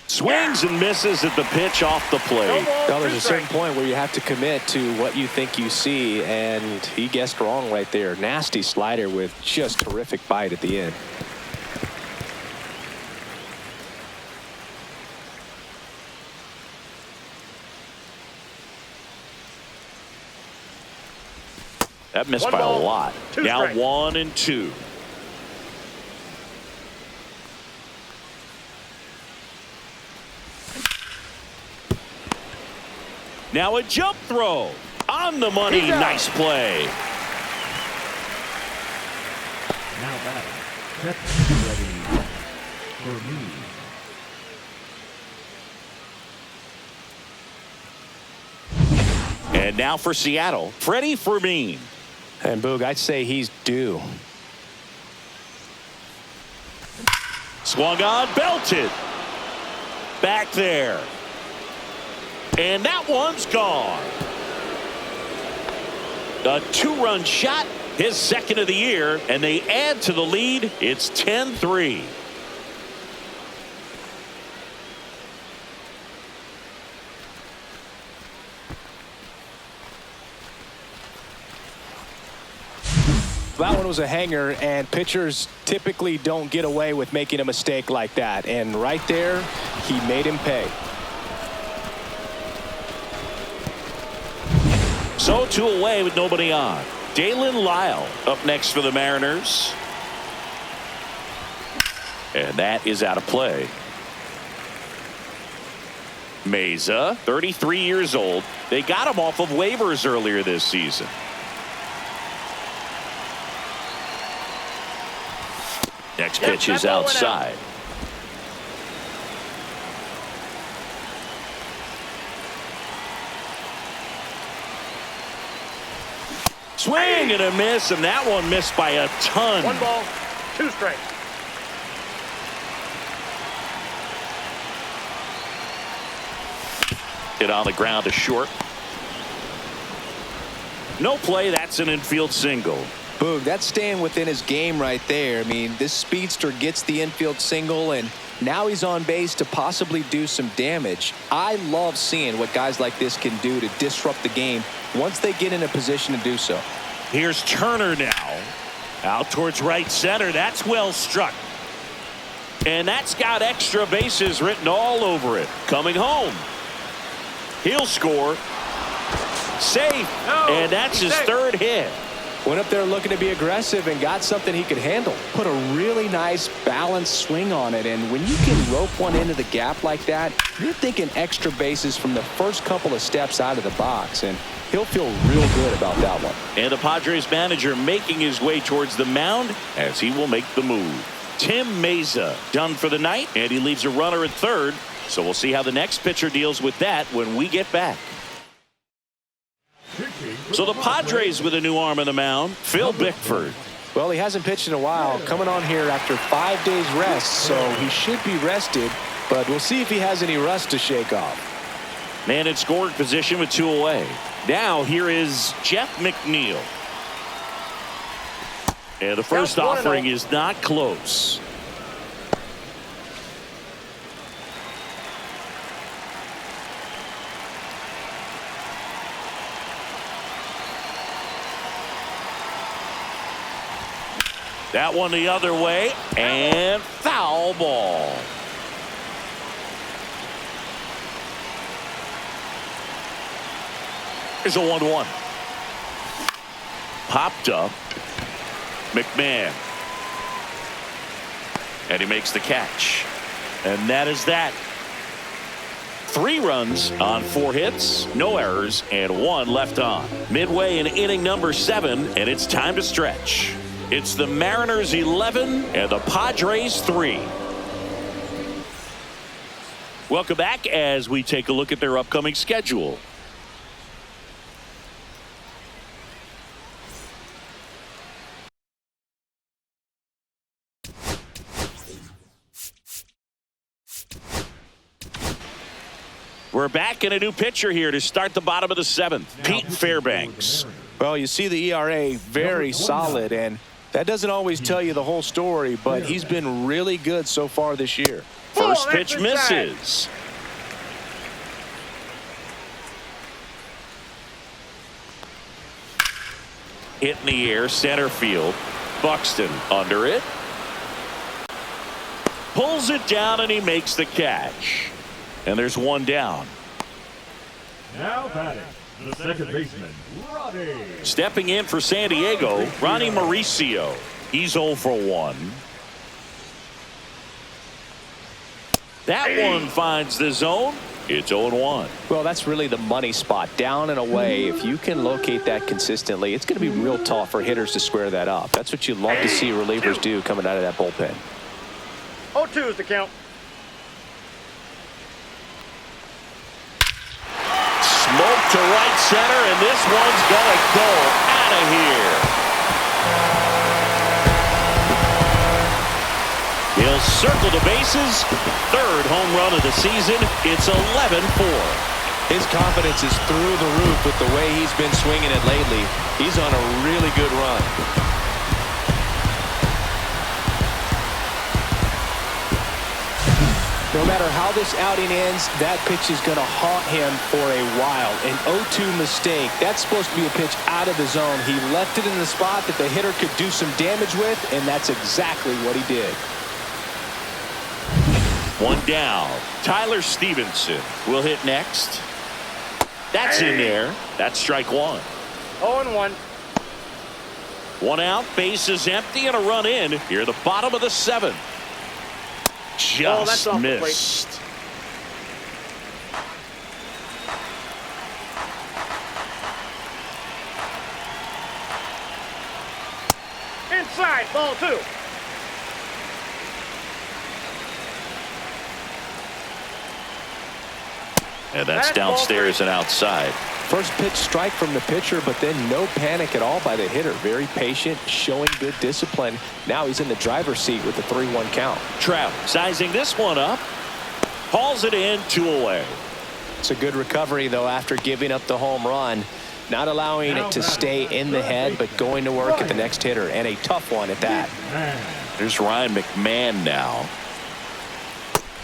Swings and misses at the pitch off the plate. Well, there's a certain point where you have to commit to what you think you see, and he guessed wrong right there. Nasty slider with just terrific bite at the end. That missed by a lot. Now 1-2. Now a jump throw on the money. Nice play. Now back. Set ready for me. And now for Seattle, Freddie Fermin. And Boog, I'd say he's due. Swung on, belted. Back there. And that one's gone. A 2-run shot, his second of the year, and they add to the lead. It's 10-3. That one was a hanger, and pitchers typically don't get away with making a mistake like that. And right there, he made him pay. So 2 away with nobody on. Dalen Lyle up next for the Mariners. And that is out of play. Meza, 33 years old. They got him off of waivers earlier this season. Next pitch is outside. Swing and a miss, and that one missed by a ton. 1 ball, 2 strikes. Hit on the ground to short. No play. That's an infield single. Boog, that's staying within his game right there. I mean, this speedster gets the infield single, and now he's on base to possibly do some damage. I love seeing what guys like this can do to disrupt the game once they get in a position to do so. Here's Turner now. Out towards right center. That's well struck. And that's got extra bases written all over it. Coming home. He'll score. Safe. And that's his 3rd hit. Went up there looking to be aggressive and got something he could handle. Put a really nice balanced swing on it, and when you can rope one into the gap like that, you're thinking extra bases from the first couple of steps out of the box, and he'll feel real good about that one. And the Padres manager making his way towards the mound as he will make the move. Tim Meza done for the night, and he leaves a runner at 3rd, so we'll see how the next pitcher deals with that when we get back. So the Padres with a new arm on the mound, Phil Bickford. Well, he hasn't pitched in a while, coming on here after 5 days rest, so he should be rested, but we'll see if he has any rust to shake off. Man in scoring position with 2 away. Now here is Jeff McNeil. And the first offering is not close. That one the other way, and foul ball. Here's a 1-1. Popped up. McMahon. And he makes the catch. And that is that. 3 runs on 4 hits, no errors, and 1 left on. Midway in inning number 7, and it's time to stretch. It's the Mariners 11 and the Padres 3. Welcome back as we take a look at their upcoming schedule. We're back in a new pitcher here to start the bottom of the 7th. Pete Fairbanks. Well, you see the ERA very solid, and that doesn't always tell you the whole story, but he's been really good so far this year. First pitch misses. Hit in the air, center field. Buxton under it. Pulls it down, and he makes the catch. And there's one down. Now batting, the second baseman, Ronnie. Stepping in for San Diego, Ronnie Mauricio. He's 0 for 1. That one finds the zone. It's 0-1. Well, that's really the money spot, down and away. If you can locate that consistently, it's going to be real tough for hitters to square that up. That's what you love to see relievers do coming out of that bullpen. 0-2 is the count. Smoke to right center, and this one's going to go out of here. He'll circle the bases. 3rd home run of the season. It's 11-4. His confidence is through the roof with the way he's been swinging it lately. He's on a really good run. No matter how this outing ends, that pitch is going to haunt him for a while. An 0-2 mistake. That's supposed to be a pitch out of the zone. He left it in the spot that the hitter could do some damage with, and that's exactly what he did. One down. Tyler Stevenson will hit next. That's in there. That's strike 1. 0-1. One out, bases empty, and a run in. Here, the bottom of the 7th. Just missed. Inside, ball 2. And that's downstairs and outside. First pitch strike from the pitcher, but then no panic at all by the hitter. Very patient, showing good discipline. Now he's in the driver's seat with the 3-1 count. Trout sizing this one up. Hauls it in, 2 away. It's a good recovery, though, after giving up the home run. Not allowing it to stay in the head, but going to work at the next hitter, and a tough one at that. There's Ryan McMahon now.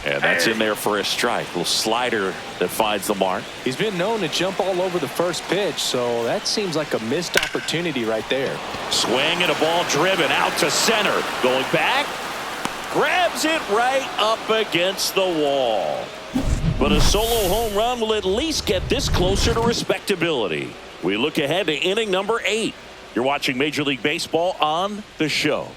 And that's in there for a strike. Little slider that finds the mark. He's been known to jump all over the first pitch, so that seems like a missed opportunity right there. Swing and a ball driven out to center. Going back. Grabs it right up against the wall. But a solo home run will at least get this closer to respectability. We look ahead to inning number 8. You're watching Major League Baseball on the show.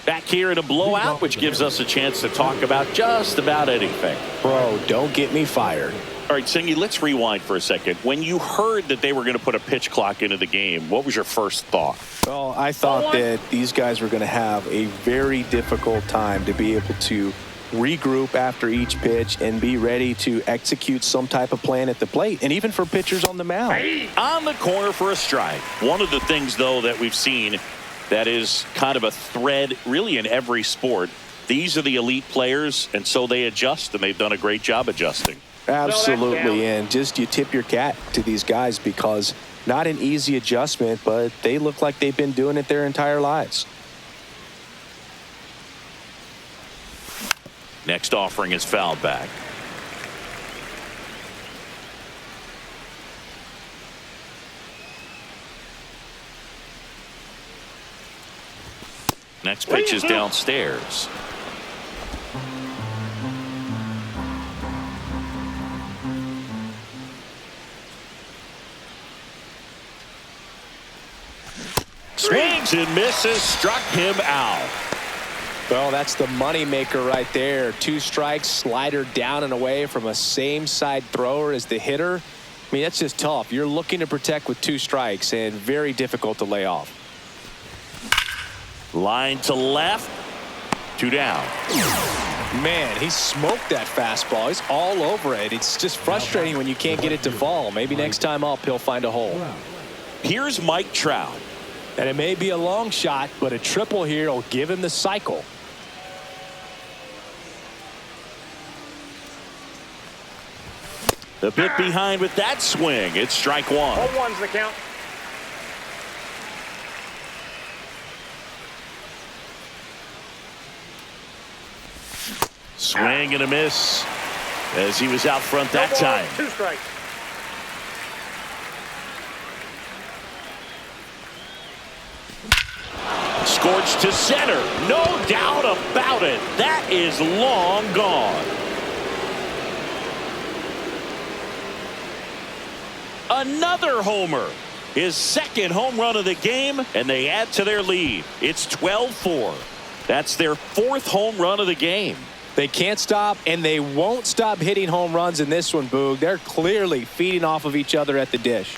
Back here in a blowout, which gives us a chance to talk about just about anything. Bro, don't get me fired. All right, Singy, let's rewind for a second. When you heard that they were going to put a pitch clock into the game, what was your first thought? Well, I thought that these guys were going to have a very difficult time to be able to regroup after each pitch and be ready to execute some type of plan at the plate, and even for pitchers on the mound. On the corner for a strike. One of the things, though, that we've seen that is kind of a thread really in every sport. These are the elite players, and so they adjust, and they've done a great job adjusting. Absolutely, and just you tip your cap to these guys because not an easy adjustment, but they look like they've been doing it their entire lives. Next offering is fouled back. Next pitch is downstairs. Swings and misses, struck him out. Well, that's the money maker right there. 2 strikes, slider down and away from a same side thrower as the hitter. I mean, that's just tough. You're looking to protect with 2 strikes and very difficult to lay off. Line to left. 2 down. Man, he smoked that fastball. He's all over it. It's just frustrating when you can't get it to fall. Maybe next time up he'll find a hole. Here's Mike Trout. And it may be a long shot, but a triple here will give him the cycle. A bit behind with that swing. It's strike one. 0-1's the count. Swing and a miss as he was out front that time. 2 strikes. Scorched to center. No doubt about it. That is long gone. Another homer. His second home run of the game, and they add to their lead. It's 12-4. That's their 4th home run of the game. They can't stop, and they won't stop hitting home runs in this one, Boog. They're clearly feeding off of each other at the dish.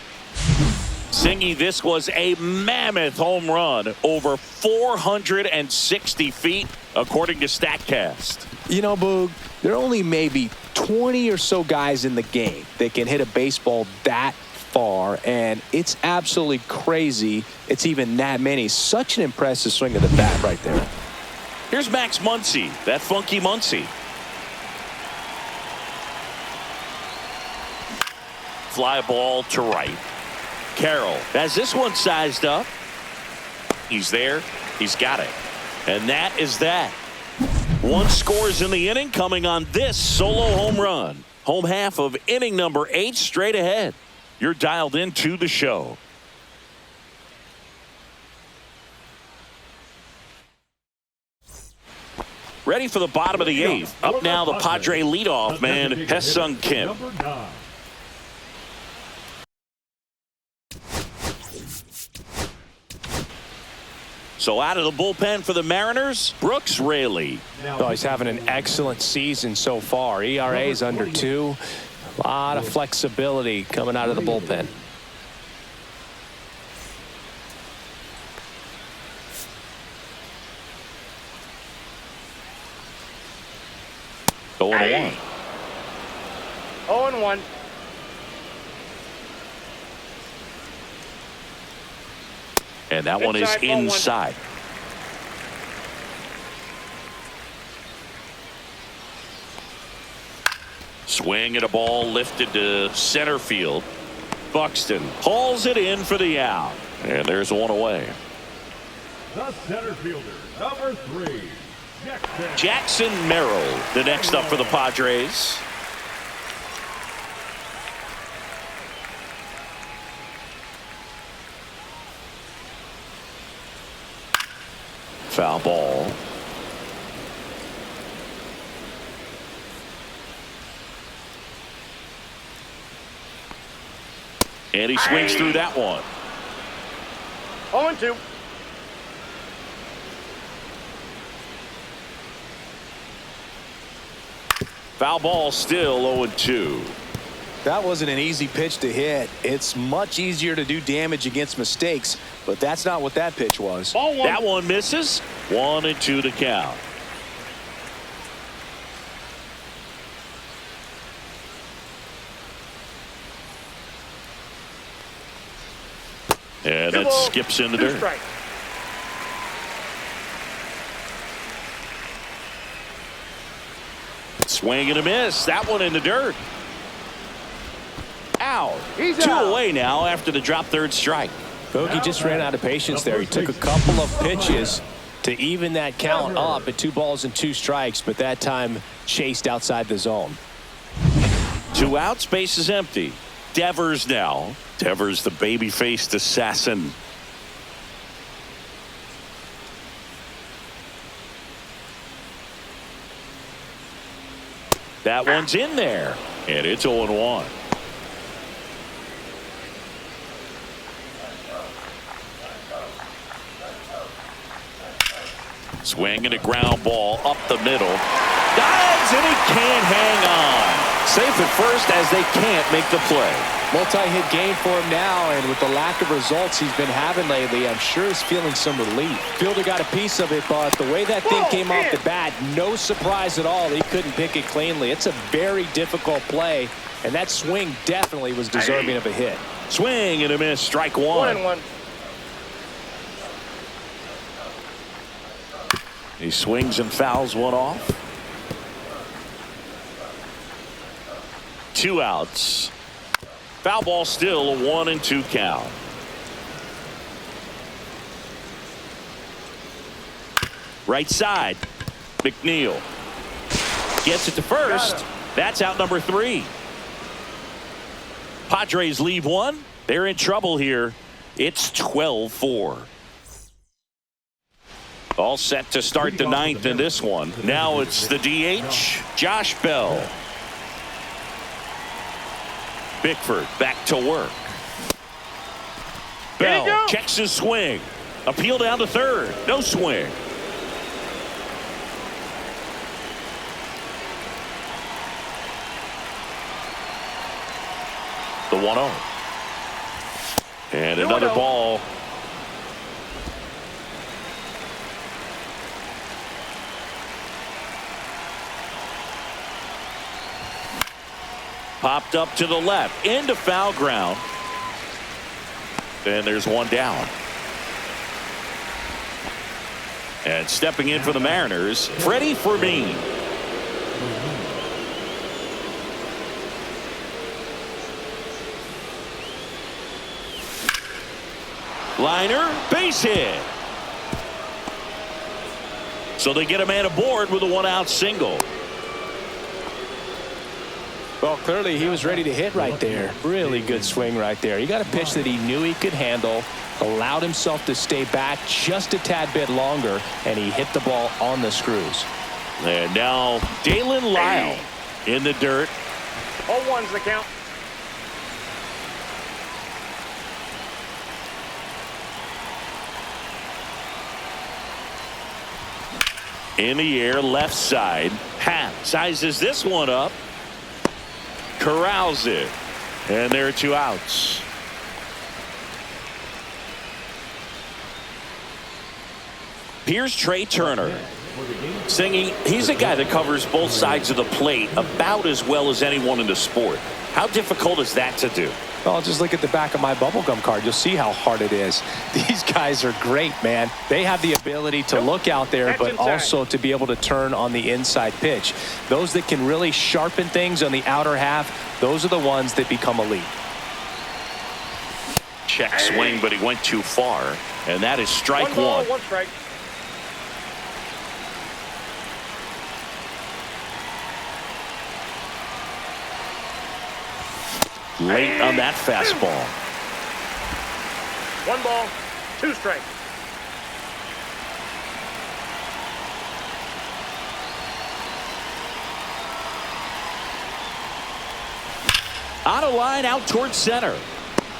Singy, this was a mammoth home run over 460 feet, according to StatCast. You know, Boog, there are only maybe 20 or so guys in the game that can hit a baseball that far, and it's absolutely crazy it's even that many. Such an impressive swing of the bat right there. Here's Max Muncy, that funky Muncy. Fly ball to right. Carroll has this one sized up. He's there. He's got it. And that is that. 1 scores in the inning coming on this solo home run. Home half of inning number 8 straight ahead. You're dialed into the show. Ready for the bottom of the 8th. Up now the Padre leadoff man, Ha-Seong Kim. Number 9. So out of the bullpen for the Mariners, Brooks Raley. Oh, he's having an excellent season so far. ERA is under 2. A lot of flexibility coming out of the bullpen. Going to 1. 0-1. And that one is Inside, ball 1. inside. Swing and a ball lifted to center field. Buxton hauls it in for the out. And there's one away. The center fielder, number 3, Jackson Merrill, the next up for the Padres. Foul ball. And he swings through that one. 0-2. Foul ball, still 0-2. That wasn't an easy pitch to hit. It's much easier to do damage against mistakes, but that's not what that pitch was. Ball 1. That one misses. 1-2 to count. And that skips in the 2 dirt. strikes. Swing and a miss. That one in the dirt. Out. He's 2 out. away now after the drop third strike. Bogey just ran out of patience there. He took a couple of pitches to even that count up at 2 balls and 2 strikes, but that time chased outside the zone. 2 outs, base is empty. Devers now. Devers, the baby-faced assassin. That one's in there, and it's 0-1. Swing and a ground ball up the middle. Dives, and he can't hang on. Safe at first as they can't make the play. Multi-hit game for him now, and with the lack of results he's been having lately, I'm sure he's feeling some relief. Fielder got a piece of it, but the way that thing came off the bat, no surprise at all. He couldn't pick it cleanly. It's a very difficult play, and that swing definitely was deserving of a hit. Swing and a miss, strike 1. 1-1. He swings and fouls one off. 2 outs. Foul ball, still a 1-2 count. Right side, McNeil gets it to first. That's out number 3. Padres leave 1. They're in trouble here. It's 12-4. All set to start the 9th in this one. Now it's the DH, Josh Bell. Bickford back to work. Bell checks his swing. Appeal down to third. No swing. The 1-0. And another ball. Popped up to the left into foul ground. And there's 1 down. And stepping in for the Mariners, Freddie Fermin. Liner, base hit. So they get a man aboard with a 1-out single. Well, clearly he was ready to hit right there. Really good swing right there. He got a pitch that he knew he could handle, allowed himself to stay back just a tad bit longer, and he hit the ball on the screws. And now Dalen Lyle in the dirt. 0-1's the count. In the air, left side. Happ sizes this one up. Corrals it. And there are 2 outs. Here's Trey Turner. Singing, he's a guy that covers both sides of the plate about as well as anyone in the sport. How difficult is that to do? Well, just look at the back of my bubblegum card. You'll see how hard it is. These guys are great, man. They have the ability to look out there, but also to be able to turn on the inside pitch. Those that can really sharpen things on the outer half, those are the ones that become elite. Check swing, but he went too far. And that is strike 1. 1 ball, 1 strike. Late on that fastball. 1 ball, 2 strikes. On a line out towards center.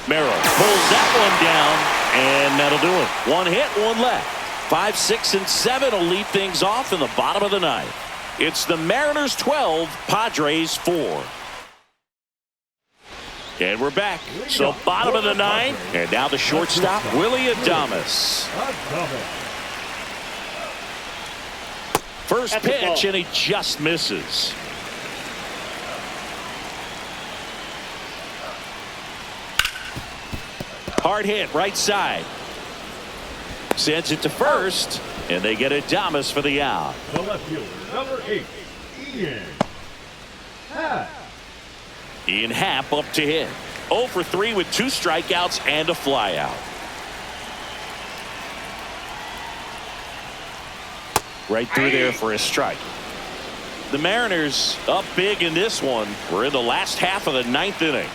Merrill pulls that one down, and that'll do it. 1 hit, 1 left. 5, 6, and 7 will lead things off in the bottom of the 9th. It's the Mariners 12, Padres 4. And we're back. So bottom of the 9th, and now the shortstop, Willie Adames. First pitch, and he just misses. Hard hit, right side. Sends it to first, and they get Adames for the out. The left fielder, number 8, Ian Happ. Ian Happ up to hit. 0 for 3 with 2 strikeouts and a flyout. Right through there for a strike. The Mariners up big in this one. We're in the last half of the 9th inning.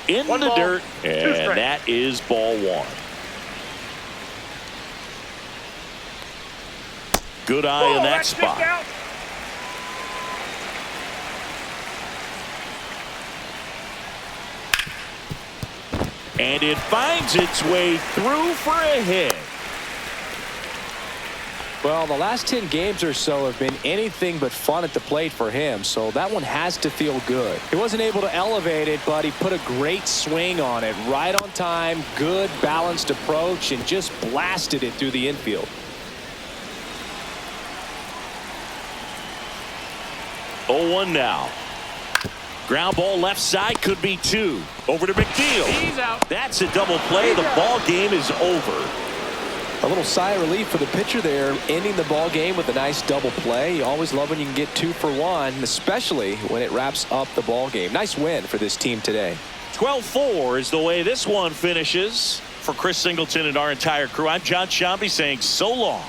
In the dirt, and that is ball 1. Good eye in that spot. And it finds its way through for a hit. Well, the last 10 games or so have been anything but fun at the plate for him, so that one has to feel good. He wasn't able to elevate it, but he put a great swing on it, right on time, good balanced approach, and just blasted it through the infield. Oh, 0-1 now. Ground ball left side, could be 2. Over to McNeil. He's out. That's a double play. The ball game is over. A little sigh of relief for the pitcher there, ending the ball game with a nice double play. You always love when you can get 2 for 1, especially when it wraps up the ball game. Nice win for this team today. 12-4 is the way this one finishes. For Chris Singleton and our entire crew, I'm John Shambi saying so long.